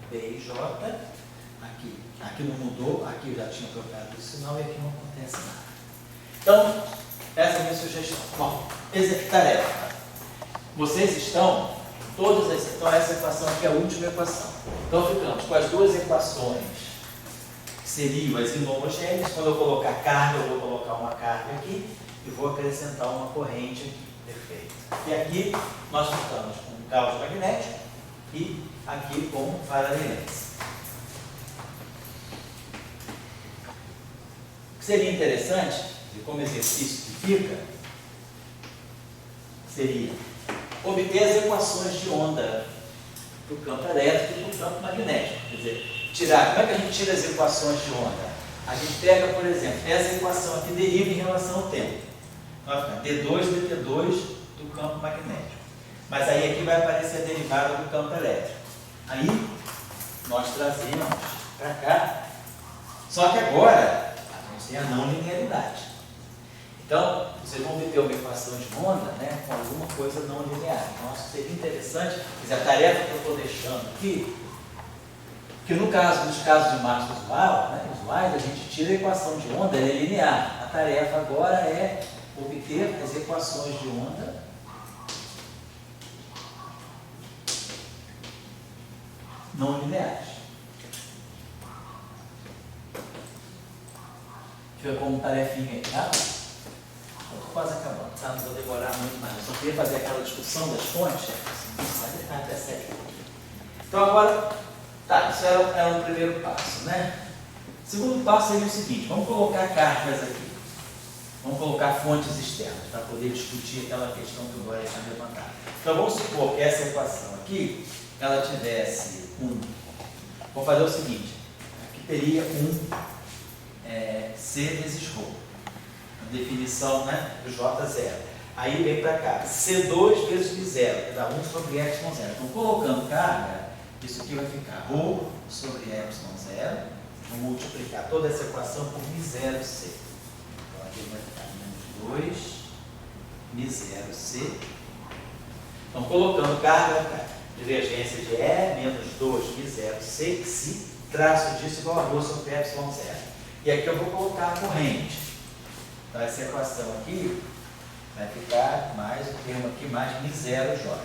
B e J, aqui. Aqui não mudou, aqui eu já tinha trocado o sinal e aqui não acontece nada. Então, essa é a minha sugestão. Bom, tarefa. Vocês estão, então essa equação aqui é a última equação. Então ficamos com as duas equações, que seriam as inhomogêneas. Quando eu colocar carga, eu vou colocar uma carga aqui e vou acrescentar uma corrente aqui. Perfeito. E aqui nós ficamos com um caucho magnético e aqui com paralelência. O que seria interessante, e como exercício que fica, seria obter as equações de onda do campo elétrico e do campo magnético. Quer dizer, como é que a gente tira as equações de onda? A gente pega, por exemplo, essa equação aqui deriva em relação ao tempo. Então vai ficar D2 dt2 do campo magnético. Mas aí aqui vai aparecer a derivada do campo elétrico. Aí nós trazemos para cá. Só que agora a gente tem a não linearidade. Então, vocês vão ter uma equação de onda, né, com alguma coisa não linear. Então, acho que seria interessante, a tarefa que eu estou deixando aqui, que nos casos de massa usual, né, usuais, a gente tira a equação de onda, ela é linear. A tarefa agora é obter as equações de onda não lineares. Fica como tarefinha aí, tá? Estou quase acabando, tá? Não vou demorar muito mais. Eu só queria fazer aquela discussão das fontes, vai ficar até 7. Então agora, tá, isso era um primeiro passo, né? O segundo passo seria o seguinte, vamos colocar cargas aqui. Vamos colocar fontes externas para poder discutir aquela questão que o Glória tinha levantado. Então vamos supor que essa equação aqui, ela tivesse vou fazer o seguinte, aqui teria C vezes ρ. Definição, né, do J0. Aí vem para cá, C2 vezes B0, que dá 1 sobre Y0. Então, colocando carga, isso aqui vai ficar ρ sobre Y0. Vou multiplicar toda essa equação por μ0C. Então, aqui vai ficar menos 2 μ0C. Então, colocando carga, divergência de E, menos 2 μ0C, se traço disso igual a ρ sobre Y0. E aqui eu vou colocar a corrente. Então, essa equação aqui vai ficar mais o termo aqui, mais μ0J.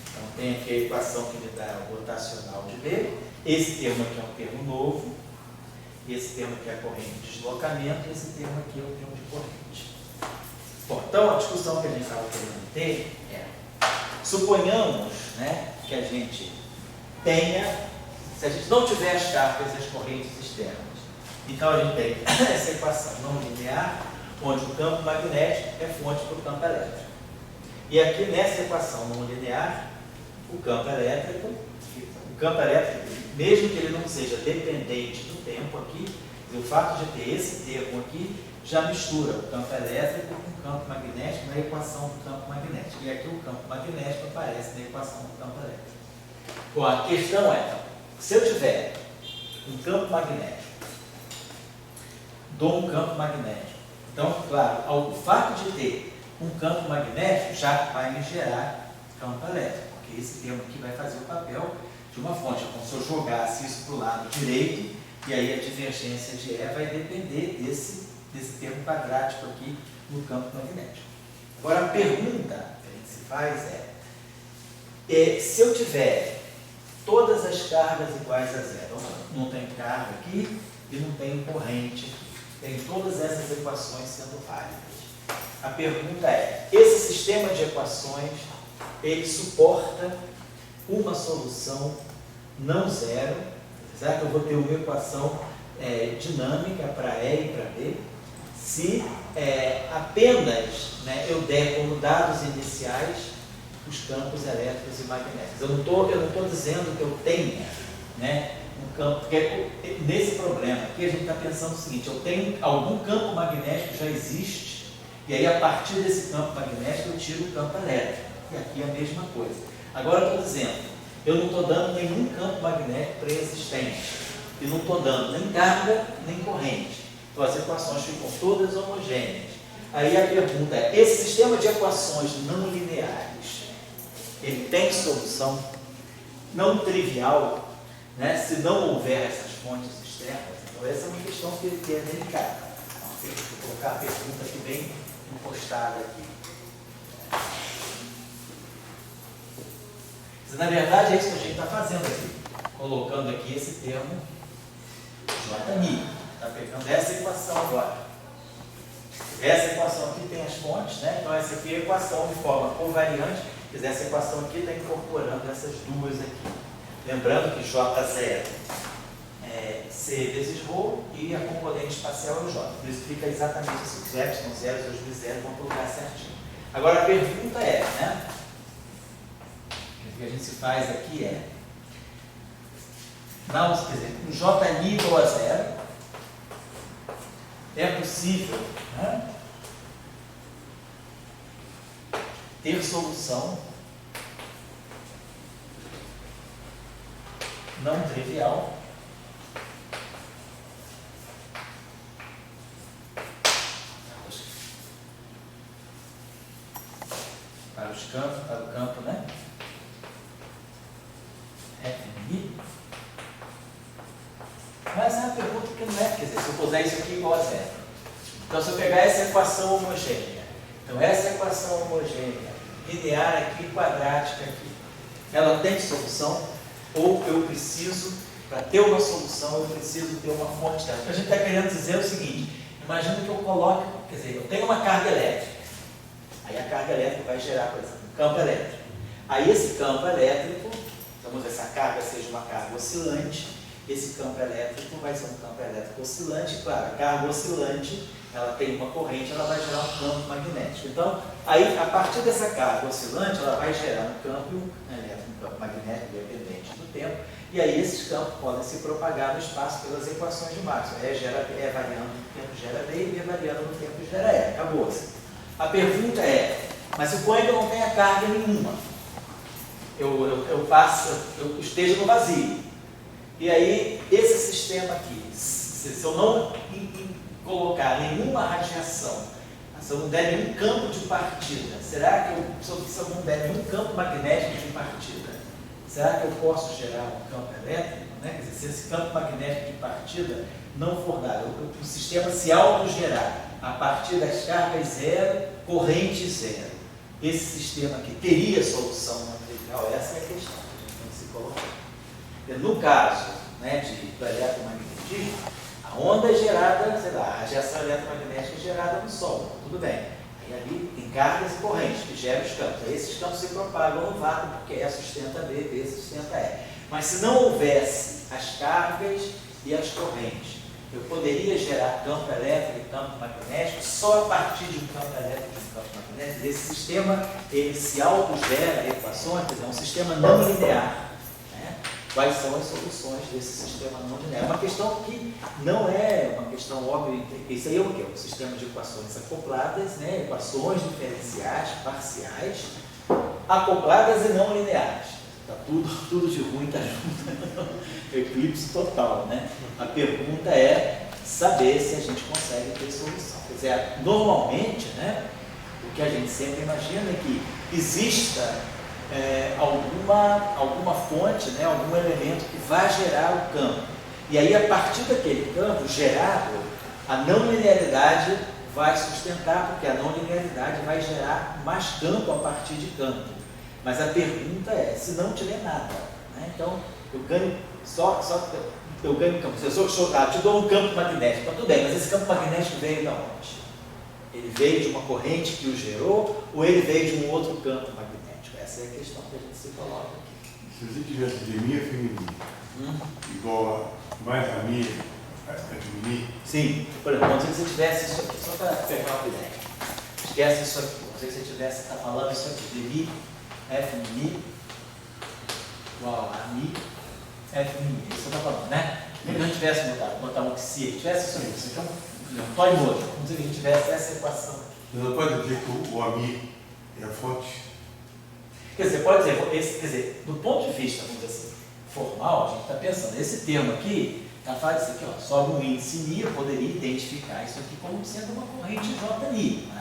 Então, tem aqui a equação que me dá o rotacional de B. Esse termo aqui é um termo novo. Esse termo aqui é a corrente de deslocamento. E esse termo aqui é o termo de corrente. Bom, então, a discussão que a gente estava querendo ter é, suponhamos, né, que a gente tenha, se a gente não tiver as cargas e as correntes externas, então a gente tem essa equação não linear, onde o campo magnético é fonte do campo elétrico. E aqui nessa equação não linear, o campo elétrico, mesmo que ele não seja dependente do tempo aqui, E o fato de ter esse termo aqui já mistura o campo elétrico com o campo magnético na equação do campo magnético. E aqui o campo magnético aparece na equação do campo elétrico. Bom, a questão é, se eu tiver um campo magnético, dou um campo magnético. Então, claro, o fato de ter um campo magnético já vai me gerar campo elétrico, porque esse termo aqui vai fazer o papel de uma fonte. É como se eu jogasse isso para o lado direito, e aí a divergência de E vai depender desse termo quadrático aqui no campo magnético. Agora, a pergunta que a gente se faz é se eu tiver todas as cargas iguais a zero, não tem carga aqui e não tem corrente aqui, tem todas essas equações sendo válidas. A pergunta é, esse sistema de equações, ele suporta uma solução não zero, será que eu vou ter uma equação dinâmica para E e para B, se apenas eu der como dados iniciais os campos elétricos e magnéticos. Eu não estou dizendo que eu tenha um campo, porque nesse problema aqui a gente está pensando o seguinte, eu tenho algum campo magnético que já existe, e aí a partir desse campo magnético eu tiro o campo elétrico, e aqui é a mesma coisa. Agora eu estou dizendo, eu não estou dando nenhum campo magnético pré-existente, e não estou dando nem carga, nem corrente. Então as equações ficam todas homogêneas. Aí a pergunta é, esse sistema de equações não lineares, ele tem solução não trivial, se não houver essas fontes externas? Então essa é uma questão que é delicada. Então, vou colocar a pergunta aqui bem encostada aqui. Na verdade é isso que a gente está fazendo aqui, colocando aqui esse termo J-μ. Está pegando essa equação agora. Essa equação aqui tem as fontes, então essa aqui é a equação de forma covariante, mas essa equação aqui está incorporando essas duas aqui. Lembrando que J0 é C vezes ρ e a componente espacial é o J. Por isso fica exatamente assim, os epsilon zeros e os bis-zeros vão para o lugar certinho. Agora a pergunta é, o que a gente se faz aqui é, quer dizer, o J igual a zero, é possível ter solução não trivial para o campo, FMI. Mas é uma pergunta que não quer dizer, se eu puser isso aqui igual a zero. Então, se eu pegar essa equação homogênea, então essa equação homogênea, linear aqui, quadrática aqui, ela tem solução? Ou eu preciso, para ter uma solução, eu preciso ter uma fonte dela? O que a gente está querendo dizer é o seguinte, imagina que eu coloque, quer dizer, eu tenho uma carga elétrica, aí a carga elétrica vai gerar, por exemplo, um campo elétrico. Aí esse campo elétrico, vamos essa carga seja uma carga oscilante, esse campo elétrico vai ser um campo elétrico oscilante, claro, a carga oscilante, ela tem uma corrente, ela vai gerar um campo magnético. Então, aí, a partir dessa carga oscilante, ela vai gerar um campo elétrico, um campo magnético dependente do tempo, e aí esses campos podem se propagar no espaço pelas equações de Maxwell. E variando no tempo gera B, e B variando no tempo gera E. Acabou-se. A pergunta é, mas suponha que eu não tenha carga nenhuma. Eu esteja no vazio. E aí, esse sistema aqui, se eu não colocar nenhuma radiação, se eu não der nenhum campo de partida, será que se eu não der nenhum campo magnético de partida, será que eu posso gerar um campo elétrico? Quer dizer, se esse campo magnético de partida não for dado, o sistema se autogerar a partir das cargas zero, corrente zero, esse sistema aqui teria solução não trivial? Essa é a questão que a gente tem que se colocar. No caso do eletromagnetismo, a onda é gerada, a radiação eletromagnética é gerada no Sol, tudo bem. Aí ali tem cargas e correntes que geram os campos. Aí esses campos se propagam no vácuo, porque E sustenta B, B sustenta E. Mas se não houvesse as cargas e as correntes, eu poderia gerar campo elétrico e campo magnético só a partir de um campo elétrico e de um campo magnético. Esse sistema, ele se autogera equações, quer dizer, é um sistema não linear. quais são as soluções desse sistema não linear. É uma questão que não é uma questão óbvia. Isso aí é o quê? Um sistema de equações acopladas, né? Equações diferenciais, parciais, acopladas e não lineares. Está tudo de ruim, está junto, eclipse total, né? A pergunta é saber se a gente consegue ter solução. Quer dizer, normalmente, né, o que a gente sempre imagina é que exista alguma fonte, né, algum elemento que vai gerar o campo. E aí, a partir daquele campo gerado, a não linearidade vai sustentar, porque a não linearidade vai gerar mais campo a partir de campo. Mas a pergunta é, se não tiver nada, né? Então, eu ganho eu ganho campo. Se eu te dou um campo magnético, então tudo bem, mas esse campo magnético veio de onde? Ele veio de uma corrente que o gerou, ou ele veio de um outro campo magnético? Essa é a questão que a gente se coloca aqui.
Se você tivesse de Mi feminino igual a mais a Mi de Mi.
Sim, por exemplo, se você tivesse isso aqui, só para pegar uma ideia. Esquece isso aqui. Se você tivesse falando isso aqui, de Mi, F Mi, igual a Mi, F Mi. Isso você está falando, né? Se a gente tivesse botar um XI, tivesse isso aqui, isso aqui é um pó e mojo. Vamos dizer que a gente tivesse essa equação aqui.
Você não pode dizer que o AMI é a fonte?
Quer dizer, pode dizer, do ponto de vista, vamos dizer assim, formal, a gente está pensando, esse termo aqui, ela fala isso aqui, ó, sobe um índice Mi, eu poderia identificar isso aqui como sendo uma corrente JNI.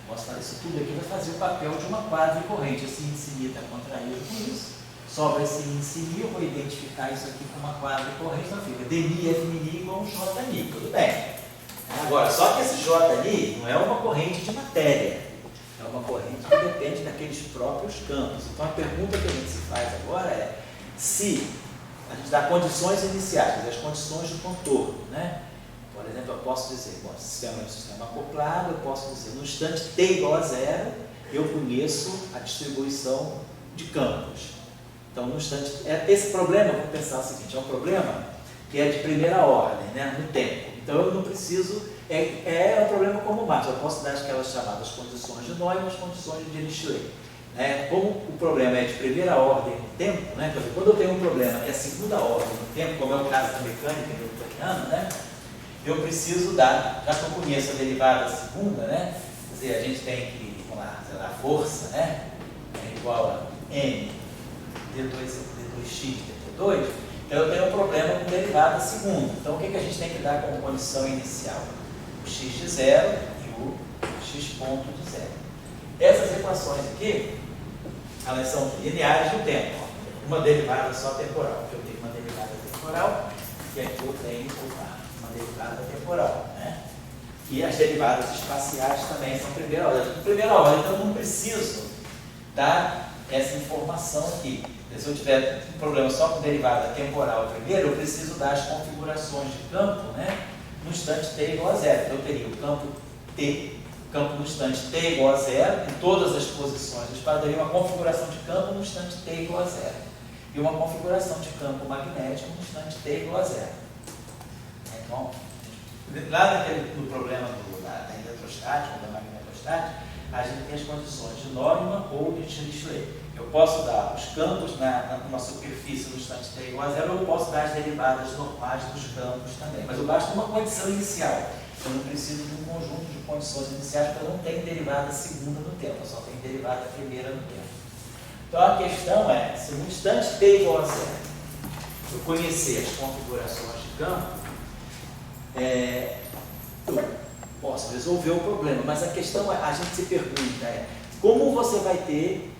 Posso fazer isso tudo aqui, vai fazer o papel de uma quadricorrente. Esse índice Mi está contraído com isso, sobra esse índice Mi, eu vou identificar isso aqui como uma quadricorrente, então fica dMi, Fmi igual a um JNI, tudo bem. Agora, só que esse JNI não é uma corrente de matéria, é uma corrente que depende daqueles próprios campos. Então a pergunta que a gente se faz agora é se a gente dá condições iniciais, quer dizer, as condições do contorno, né? Por exemplo, eu posso dizer, bom, esse sistema é um sistema acoplado, eu posso dizer, no instante t igual a zero, eu conheço a distribuição de campos. Então, no instante, esse problema, vamos pensar o seguinte, é um problema que é de primeira ordem, né, no tempo. Então, eu não preciso, é um problema como o Max, eu posso dar aquelas chamadas condições de Neumann, as condições de Dirichlet. Como o problema é de primeira ordem no tempo, né, quando eu tenho um problema que é segunda ordem no tempo, como é o caso da mecânica newtoniana, né, eu preciso dar, já que eu conheço a derivada segunda, né, quer dizer, a gente tem que, vamos lá, sei lá, a força, né, é igual a M, D2x, dt2, então eu tenho um problema com derivada segunda. Então o que a gente tem que dar como condição inicial? O x de zero e o x ponto de zero. Essas equações aqui, elas são lineares no tempo. Uma derivada só temporal, aqui eu tenho uma derivada temporal, e aqui eu tenho uma derivada temporal, né? E as derivadas espaciais também são primeira ordem. Primeira ordem, então eu não preciso dar essa informação aqui. Se eu tiver um problema só com derivada temporal primeiro, eu preciso dar as configurações de campo, né, no instante t igual a zero. Então eu teria o campo T, campo no instante t igual a zero, em todas as posições. Eu daria uma configuração de campo no instante t igual a zero. E uma configuração de campo magnético no instante t igual a zero. Então, lá no problema da eletrostática, da magnetostática, a gente tem as condições de Neumann ou de Dirichlet. Eu posso dar os campos numa superfície no instante t igual a zero, ou eu posso dar as derivadas normais dos campos também. Mas eu basto uma condição inicial. Eu não preciso de um conjunto de condições iniciais, porque eu não tenho derivada segunda no tempo, eu só tenho derivada primeira no tempo. Então a questão é, se no instante t igual a zero, eu conhecer as configurações de campo, eu posso resolver o problema. Mas a questão é, a gente se pergunta como você vai ter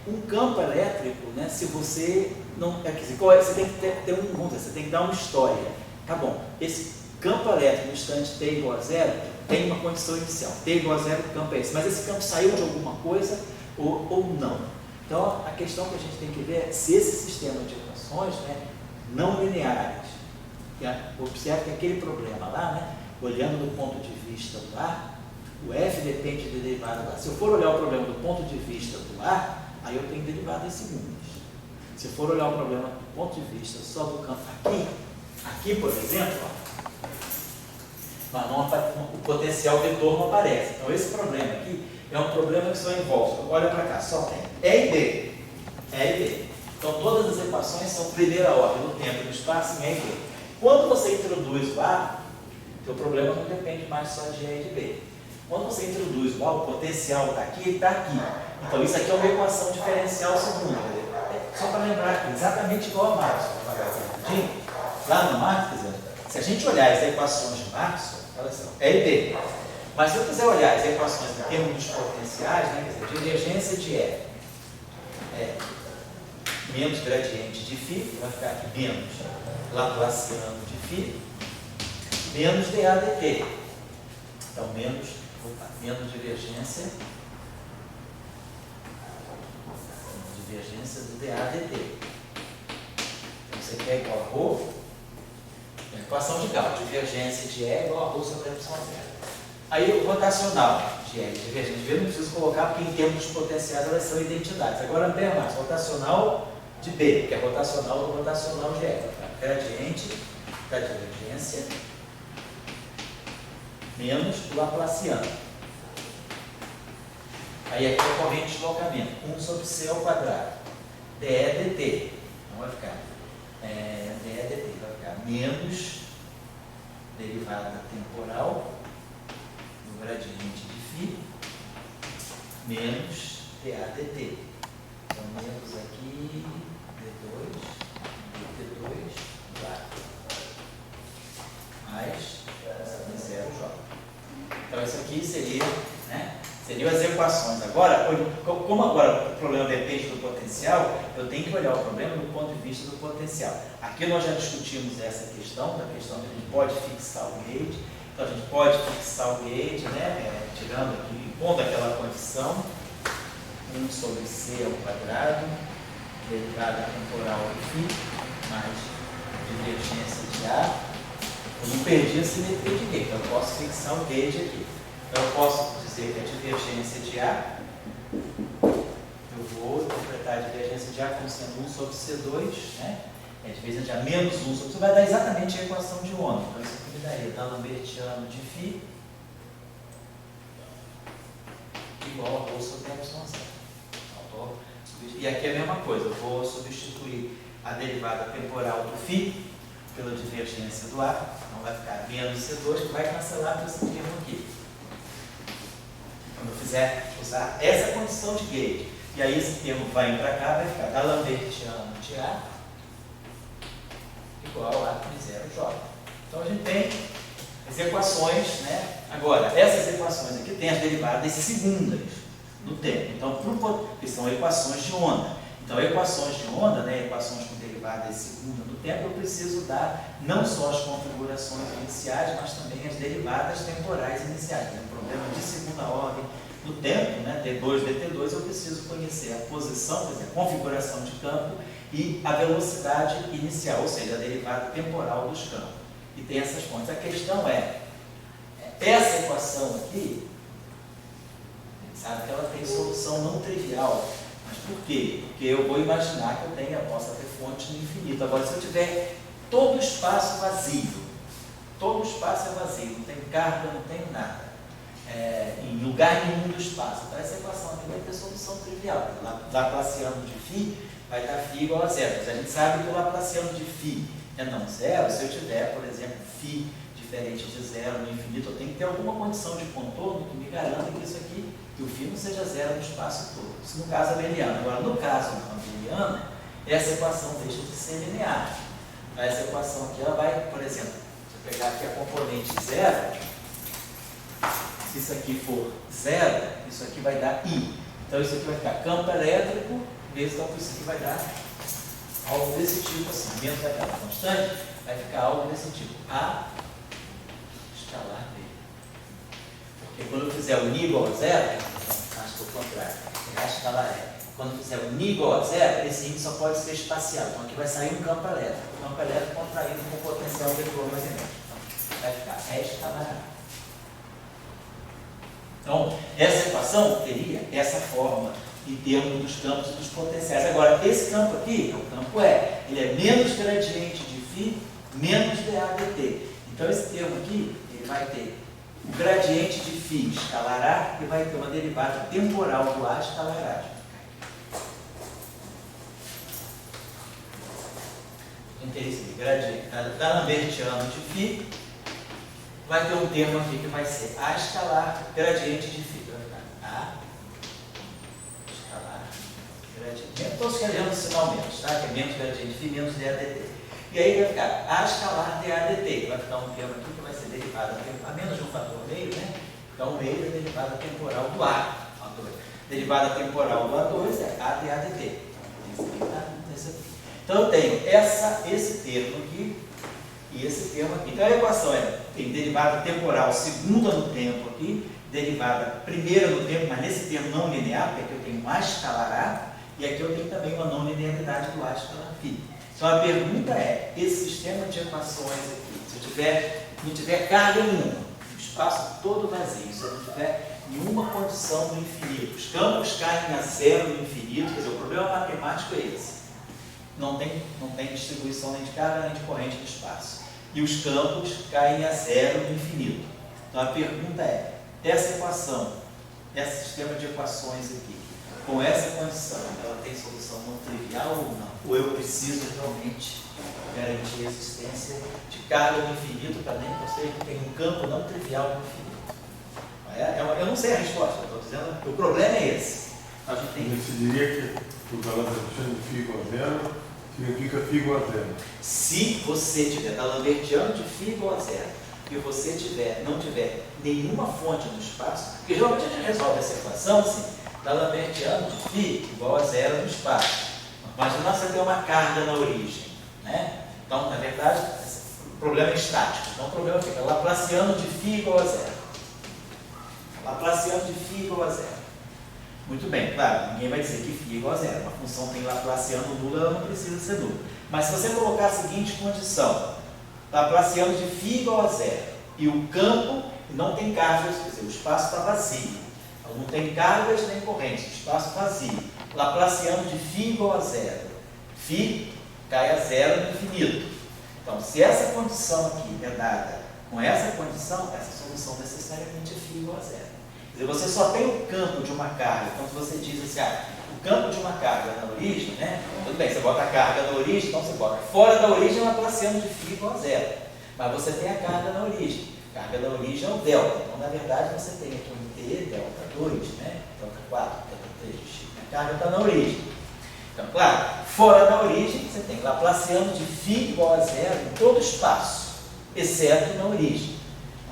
um campo elétrico, né, se você não... você tem que ter você tem que dar uma história. Tá bom, esse campo elétrico no instante t igual a zero tem uma condição inicial. T igual a zero, o campo é esse. Mas esse campo saiu de alguma coisa ou não. Então, a questão que a gente tem que ver é se esse sistema de equações, né, não lineares, observe que aquele problema lá, né, olhando do ponto de vista do ar, o F depende da derivada do ar. Se eu for olhar o problema do ponto de vista do ar, aí eu tenho derivadas segundas. Se eu for olhar o problema do ponto de vista só do campo aqui por exemplo, o potencial vetor não aparece. Então esse problema aqui é um problema que só envolve, olha para cá, só tem E e B. Então, todas as equações são primeira ordem no tempo e no espaço em E e B. Quando você introduz o A, o teu problema não depende mais só de E e de B. Quando você introduz o A, o potencial está aqui e está aqui. Então, isso aqui é uma equação diferencial segunda. Só para lembrar aqui, exatamente igual a Maxwell. Lá no Maxwell, se a gente olhar as equações de Maxwell, elas são E e B. Mas se eu quiser olhar as equações em termos dos potenciais, né, quer dizer, divergência de E é menos gradiente de φ, vai ficar aqui menos laplaciano de φ, menos dA dt. Então, menos divergência do dA dt. Então, isso aqui é igual a ρ, a equação de Gauss, divergência de E é igual a ρ sobre epsilon zero. Aí, o rotacional de E, divergência de V, não preciso colocar, porque em termos de potenciais elas são identidades. Agora, ampere mais, rotacional de B, que é rotacional do rotacional de E. Gradiente da divergência menos o laplaciano. Aí aqui é a corrente de deslocamento, 1 sobre C ao quadrado, dE dt. Então vai ficar dE dt, vai ficar menos derivada temporal do gradiente de φ menos dA dt. Então menos aqui d2, mais zero J. Então isso aqui seria, né, seriam as equações. Agora, como agora o problema depende do potencial, eu tenho que olhar o problema do ponto de vista do potencial. Aqui nós já discutimos essa questão, da questão que a gente pode fixar o gauge. Então a gente pode fixar o gauge, né, tirando aqui, pondo aquela condição, 1 sobre C ao quadrado, derivada temporal de φ, mais divergência de A. Eu não perdi a simetria de gauge, então eu posso fixar o gauge aqui. Então eu posso dizer que a divergência de A, eu vou interpretar a divergência de A como sendo 1 sobre C2, né? A divergência de A menos 1 sobre C2 vai dar exatamente a equação de onda. Então isso aqui me daria D'Alembertiano de φ igual a ρ sobre epsilon zero. E aqui é a mesma coisa, eu vou substituir a derivada temporal do φ pela divergência do A, então vai ficar menos C2, que vai cancelar com esse termo aqui. Quando eu fizer usar essa condição de gauge, e aí esse termo vai para cá, vai ficar D'Alembertiano de A igual a zero J. Então a gente tem as equações, né? Agora, essas equações aqui têm as derivadas segundas no tempo, então, que são equações de onda. Então, equações de onda, né, equações com derivadas segunda no tempo, eu preciso dar não só as configurações iniciais, mas também as derivadas temporais iniciais. Tem um problema de segunda ordem no tempo, né, T2, dt2, eu preciso conhecer a posição, quer dizer, a configuração de campo e a velocidade inicial, ou seja, a derivada temporal dos campos. E tem essas fontes. A questão é, essa equação aqui, sabe que ela tem solução não trivial. Mas por quê? Porque eu vou imaginar que eu possa ter fonte no infinito. Agora, se eu tiver todo o espaço vazio, todo o espaço é vazio, não tem carga, não tem nada, em lugar nenhum do espaço, então essa equação aqui vai ter solução trivial. Laplaciano de φ vai dar φ igual a zero. Mas a gente sabe que o Laplaciano de φ é não zero se eu tiver, por exemplo, φ diferente de zero no infinito. Eu tenho que ter alguma condição de contorno que me garanta que isso aqui, que o φ não seja zero no espaço todo. Isso no caso abeliano. Agora, no caso abeliano, essa equação deixa de ser linear. Essa equação aqui, ela vai, por exemplo, se eu pegar aqui a componente zero, se isso aqui for zero, isso aqui vai dar I. Então, isso aqui vai ficar campo elétrico, vezes, então, isso aqui vai dar algo desse tipo, assim, menos daquela constante, vai ficar algo desse tipo, A escalar B. Porque quando eu fizer o N igual a zero, acho que é o contrário, A escalar E. Quando eu fizer o N igual a zero, esse índice só pode ser espacial. Então aqui vai sair um campo elétrico. O campo elétrico contraído com o potencial vetor mais elétrico. Então vai ficar E escalar A. Então, essa equação teria essa forma em termos dos campos e dos potenciais. Agora, esse campo aqui, o campo E, ele é menos gradiente de φ, menos dA dt. Então, esse termo aqui, ele vai ter o gradiente de φ escalar A e vai ter uma derivada temporal do A escalar A. a gente tem esse gradiente da lambertiano de φ, vai ter um termo aqui que vai ser A escalar gradiente de φ. Vai ficar A escalar gradiente. Estou escrevendo o sinal menos, tá? Que é menos gradiente de φ menos dAdt. E aí vai ficar A escalar dAdt. Vai ficar um termo aqui que vai ser derivada a menos de um fator meio, né? Então, o meio é a derivada temporal do A. Derivada temporal do A2 é A dAdt. Então, eu tenho esse termo aqui e esse termo aqui. Então, a equação tem derivada temporal segunda no tempo aqui, derivada primeira no tempo, mas nesse termo não linear, porque aqui eu tenho um A escalar A, e aqui eu tenho também uma não linearidade do A escalar φ. Então, a pergunta é, esse sistema de equações aqui, se eu não tiver carga nenhuma, o espaço todo vazio, se eu não tiver nenhuma condição no infinito, os campos caem a zero no infinito, quer dizer, o problema matemático é esse. Não tem distribuição nem de carga nem de corrente no espaço. E os campos caem a zero no infinito. Então a pergunta é, essa equação, esse sistema de equações aqui, com essa condição, ela tem solução não trivial ou não? Ou eu preciso realmente garantir a existência de carga no infinito para dentro, ou seja, que tem um campo não trivial no infinito? Eu não sei a resposta, estou dizendo que o problema é esse. A gente tem...
Você diria que o Lambertiano de φ igual a zero significa φ igual a zero.
Se você tiver Lambertiano de φ igual a zero e você não tiver nenhuma fonte no espaço, porque geralmente a gente resolve essa equação assim, Lambertiano de φ igual a zero no espaço. Mas você tem uma carga na origem, né? Então, na verdade, o problema é estático. Então, o problema fica Laplaciano de φ igual a zero. Laplaciano de φ igual a zero. Muito bem, claro, ninguém vai dizer que φ é igual a zero. Uma função tem Laplaciano nulo, ela não precisa ser nula. Mas se você colocar a seguinte condição, Laplaciano de φ igual a zero, e o campo não tem cargas, quer dizer, o espaço está vazio. Então, não tem cargas nem correntes, o espaço vazio. Laplaciano de φ igual a zero. φ cai a zero no infinito. Então, se essa condição aqui é dada com essa condição, essa solução necessariamente é φ igual a zero. Quer dizer, você só tem o campo de uma carga. Então, se você diz assim, o campo de uma carga na origem, né? Tudo bem, você bota a carga na origem, então você bota fora da origem, Laplaciano de φ igual a zero. Mas você tem a carga na origem. A carga da origem é o delta. Então, na verdade, você tem aqui um t, delta 2, né? Delta 4, delta 3, x. A carga está na origem. Então, claro, fora da origem, você tem Laplaciano de φ igual a zero em todo espaço, exceto na origem,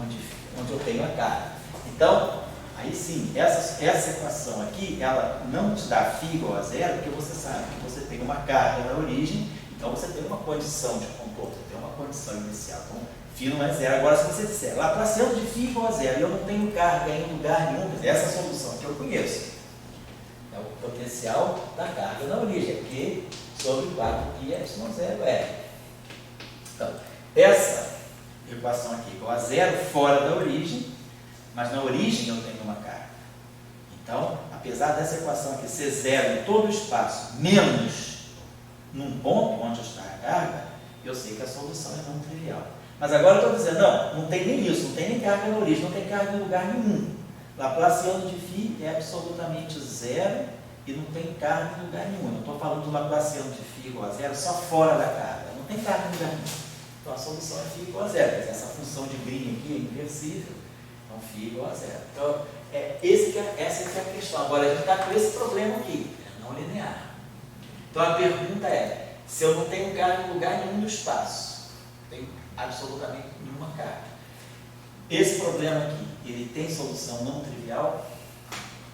onde eu tenho a carga. Então, aí sim, essa equação aqui, ela não te dá φ igual a zero, porque você sabe que você tem uma carga na origem, então você tem uma condição de contorno, você tem uma condição inicial. Então, φ não é zero. Agora, se você disser Laplaciano de φ igual a zero e eu não tenho carga em lugar nenhum, essa solução que eu conheço é o potencial da carga na origem, Q sobre 4π ε0 é. Então, essa equação aqui igual a zero fora da origem, mas na origem eu tenho uma carga. Então, apesar dessa equação aqui ser zero em todo o espaço, menos num ponto onde está a carga, eu sei que a solução é não trivial. Mas agora eu estou dizendo, não tem nem isso, não tem nem carga na origem, não tem carga em lugar nenhum. Laplaciano de φ é absolutamente zero e não tem carga em lugar nenhum. Eu estou falando do Laplaciano de φ igual a zero só fora da carga, não tem carga em lugar nenhum. Então a solução é φ igual a zero. Mas essa função de Green aqui é inversível, então φ igual a zero. Então essa é a questão. Agora a gente está com esse problema aqui, é não linear. Então a pergunta é, se eu não tenho carga em lugar nenhum do espaço, não tenho absolutamente nenhuma carga, esse problema aqui, ele tem solução não trivial?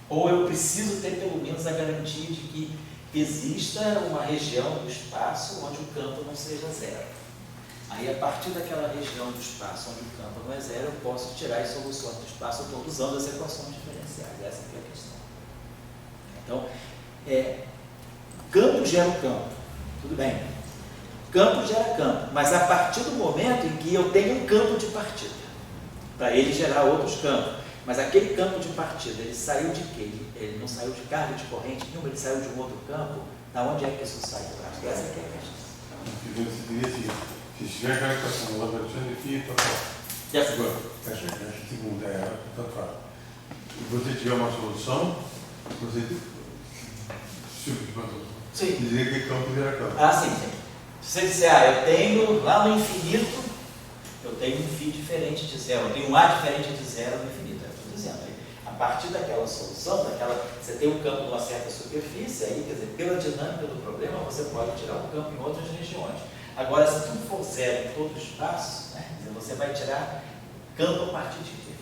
Ou eu preciso ter pelo menos a garantia de que exista uma região do espaço onde o campo não seja zero? Aí, a partir daquela região do espaço onde o campo não é zero, eu posso tirar as soluções do espaço. Eu estou usando as equações diferenciais. Essa aqui é a questão. Então, campo gera o campo. Tudo bem. Campo gera campo. Mas a partir do momento em que eu tenho um campo de partida, para ele gerar outros campos. Mas aquele campo de partida, ele saiu de quê? Ele não saiu de carga, de corrente nenhuma, ele saiu de um outro campo. Da onde é que isso saiu? Essa aqui é a questão.
Se tiver aquela equação, Lambertiano de φ, está fácil.
E a segunda?
A segunda está fácil. Se você tiver uma solução, você dizer que campo gera campo.
Ah, sim, sim. Se você disser, eu tenho lá no infinito, eu tenho um φ diferente de zero, eu tenho um A diferente de zero no infinito. Eu estou dizendo, aí, a partir daquela solução, você tem um campo numa certa superfície, aí, quer dizer, pela dinâmica do problema, você pode tirar o campo em outras regiões. Agora, se tudo for zero em todo o espaço, né, você vai tirar campo a partir de quê?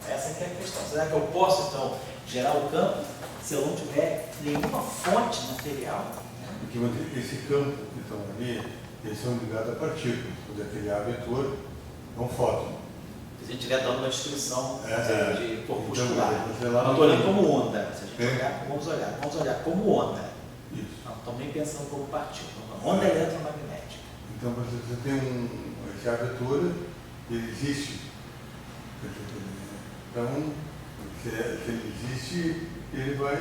Essa que é a questão. Será que eu posso, então, gerar o campo se eu não tiver nenhuma fonte material?
Porque esse campo que estão ali, eles são ligados a partículas. Quando aquele A vetor é um fóton.
Se a gente estiver dando uma descrição de corpuscular.
Então,
não estou olhando como onda. Se a gente olhar, vamos olhar como onda.
Isso.
Não estamos nem pensando como partícula. Onda eletromagnética.
Então, você tem esse A vetor, ele existe. Então, se ele existe, ele vai...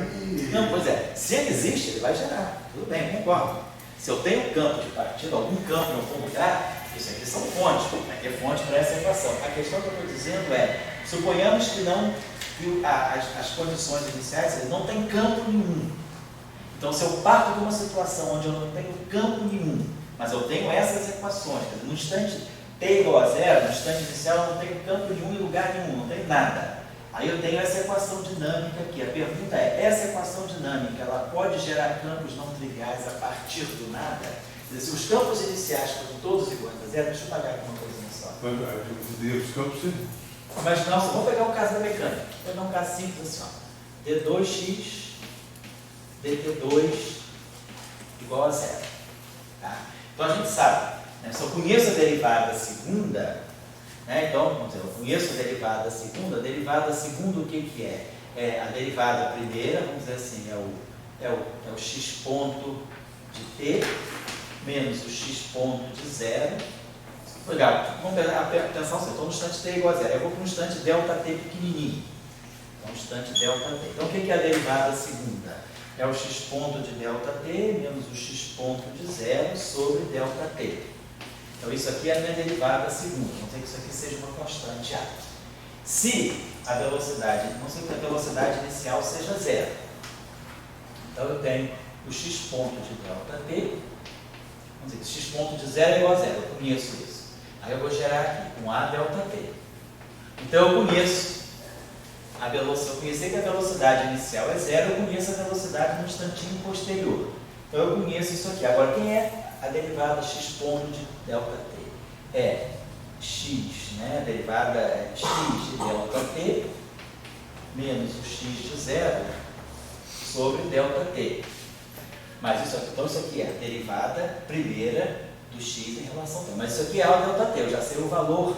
Não, pois é. Se ele existe, ele vai gerar. Tudo bem, concordo. Se eu tenho um campo de partida, algum campo em algum lugar, isso aqui são fontes. Aqui é fonte para essa equação. A questão que eu estou dizendo é, suponhamos que não, as condições iniciais, ele não tem campo nenhum. Então, se eu parto de uma situação onde eu não tenho campo nenhum, mas eu tenho essas equações, no instante t igual a zero, no instante inicial eu não tenho campo nenhum em lugar nenhum, não tenho nada. Aí eu tenho essa equação dinâmica aqui. A pergunta é, essa equação dinâmica, ela pode gerar campos não triviais a partir do nada? Quer dizer, se os campos iniciais foram todos iguais a zero, deixa eu pagar aqui uma coisinha só.
Os campos, sim.
Mas não, vamos pegar o caso da mecânica. Vou pegar um caso simples assim, ó. D2x, dt2 igual a zero. Tá? Então a gente sabe, né, se eu conheço a derivada segunda, né, então, vamos dizer, eu conheço a derivada segunda o que é? É a derivada primeira, vamos dizer assim, é o x ponto de t menos o x ponto de zero. Legal, vamos pensar assim, estou no instante t igual a zero, eu vou para um instante delta t pequenininho. Então, instante delta t. Então, o que é a derivada segunda? É o x ponto de delta t menos o x ponto de zero sobre delta t. Então, isso aqui é a minha derivada segunda. Vamos dizer que isso aqui seja uma constante A. Se a velocidade, não sei que a velocidade inicial seja zero. Então, eu tenho o x ponto de delta t. Vamos dizer que x ponto de zero é igual a zero. Eu conheço isso. Aí eu vou gerar aqui com A delta t. Então, eu conheço a velocidade. Eu conhecer que a velocidade inicial é zero, eu conheço a velocidade no instantinho posterior. Então, eu conheço isso aqui. Agora, quem é a derivada x ponto de delta t? É x, né? A derivada é x de delta t menos o x de zero sobre delta t. Mas isso aqui, então isso aqui é a derivada primeira do x em relação a t. Mas isso aqui é a delta t, eu já sei o valor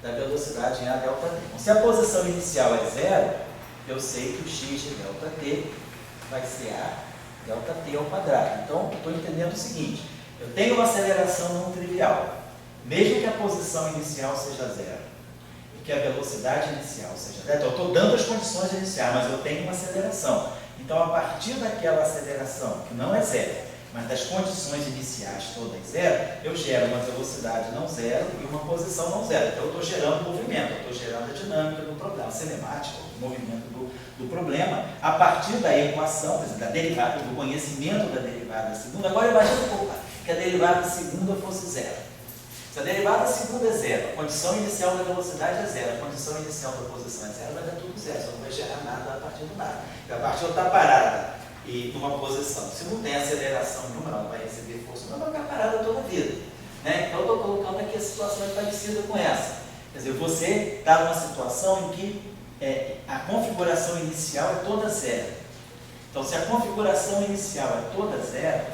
da velocidade em a delta t. Então, se a posição inicial é zero, eu sei que o x de delta t vai ser a delta t ao quadrado. Então, eu estou entendendo o seguinte, eu tenho uma aceleração não trivial, mesmo que a posição inicial seja zero, e que a velocidade inicial seja zero, então eu estou dando as condições iniciais, mas eu tenho uma aceleração. Então, a partir daquela aceleração, que não é zero, mas das condições iniciais todas zero, eu gero uma velocidade não zero e uma posição não zero. Então, eu estou gerando movimento, eu estou gerando a dinâmica do problema, a cinemática, o movimento do problema, a partir da equação, quer dizer, da derivada, do conhecimento da derivada segunda. Agora, imagina que a derivada segunda fosse zero. Se a derivada segunda é zero, a condição inicial da velocidade é zero, a condição inicial da posição é zero, vai dar tudo zero, só não vai gerar nada a partir do nada. Porque a partir está parada e numa posição, se não tem aceleração nenhuma, ela vai receber força, ela vai ficar parada toda a vida. Né? Então, eu estou colocando aqui a situação parecida com essa. Quer dizer, você está numa situação em que a configuração inicial é toda zero. Então, se a configuração inicial é toda zero,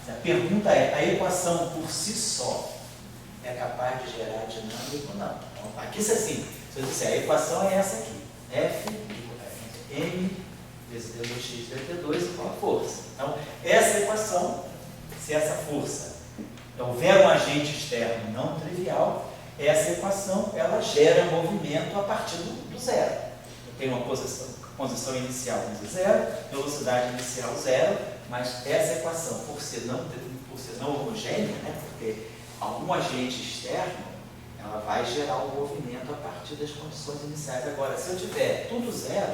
a pergunta é, a equação por si só é capaz de gerar dinâmica ou não? Então, aqui isso é assim, se eu disser, a equação é essa aqui, F m vezes d2x dt2 igual a força. Então, essa equação, se essa força houver um agente externo não trivial, essa equação, ela gera movimento a partir do zero. Eu tenho uma posição inicial zero, velocidade inicial zero, mas essa equação, por ser não homogênea, né, porque algum agente externo, ela vai gerar um movimento a partir das condições iniciais. Agora, se eu tiver tudo zero,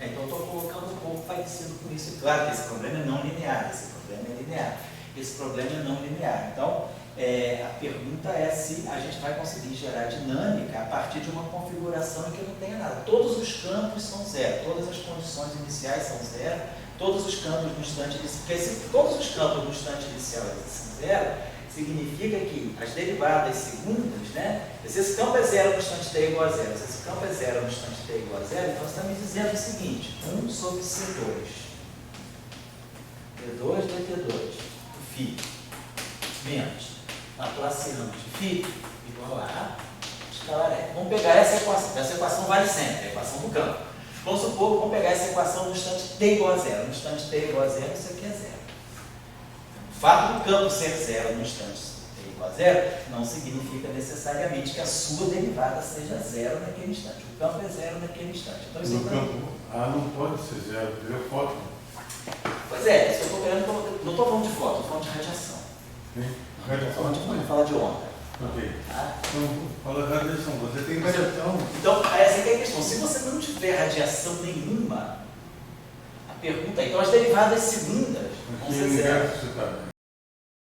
então eu estou colocando um pouco parecido com isso. E claro que esse problema é não linear, esse problema é linear. esse problema é não linear. Então, a pergunta é se a gente vai conseguir gerar dinâmica a partir de uma configuração em que não tenha nada. Todos os campos são zero, todas as condições iniciais são zero, todos os campos no instante inicial, porque se todos os campos no instante inicial são zero, significa que as derivadas segundas, né? Se esse campo é zero no instante t igual a zero, se esse campo é zero no instante t igual a zero, então você está me dizendo o seguinte, 1 sobre C2, T2 dt2, φ, menos a classe de φ igual a escalar f. Vamos pegar essa equação vale sempre, a equação do campo. Vamos supor que vamos pegar essa equação no instante t igual a zero. No instante t igual a zero, isso aqui é zero. O fato do campo ser zero no instante t igual a zero não significa necessariamente que a sua derivada seja zero naquele instante. O campo é zero naquele instante. Então, isso
No campo A não pode ser zero, porque é fóton.
Pois é, isso eu estou querendo. Não estou falando de fóton, estou falando de radiação.
Radiação.
Vamos falar de onda.
Ok.
Tá?
Então, fala de radiação. Você tem radiação.
Então, essa é a questão. Se você não tiver radiação nenhuma, a pergunta é, então as derivadas segundas vão
Aqui
ser
no
zero.
inverso você está.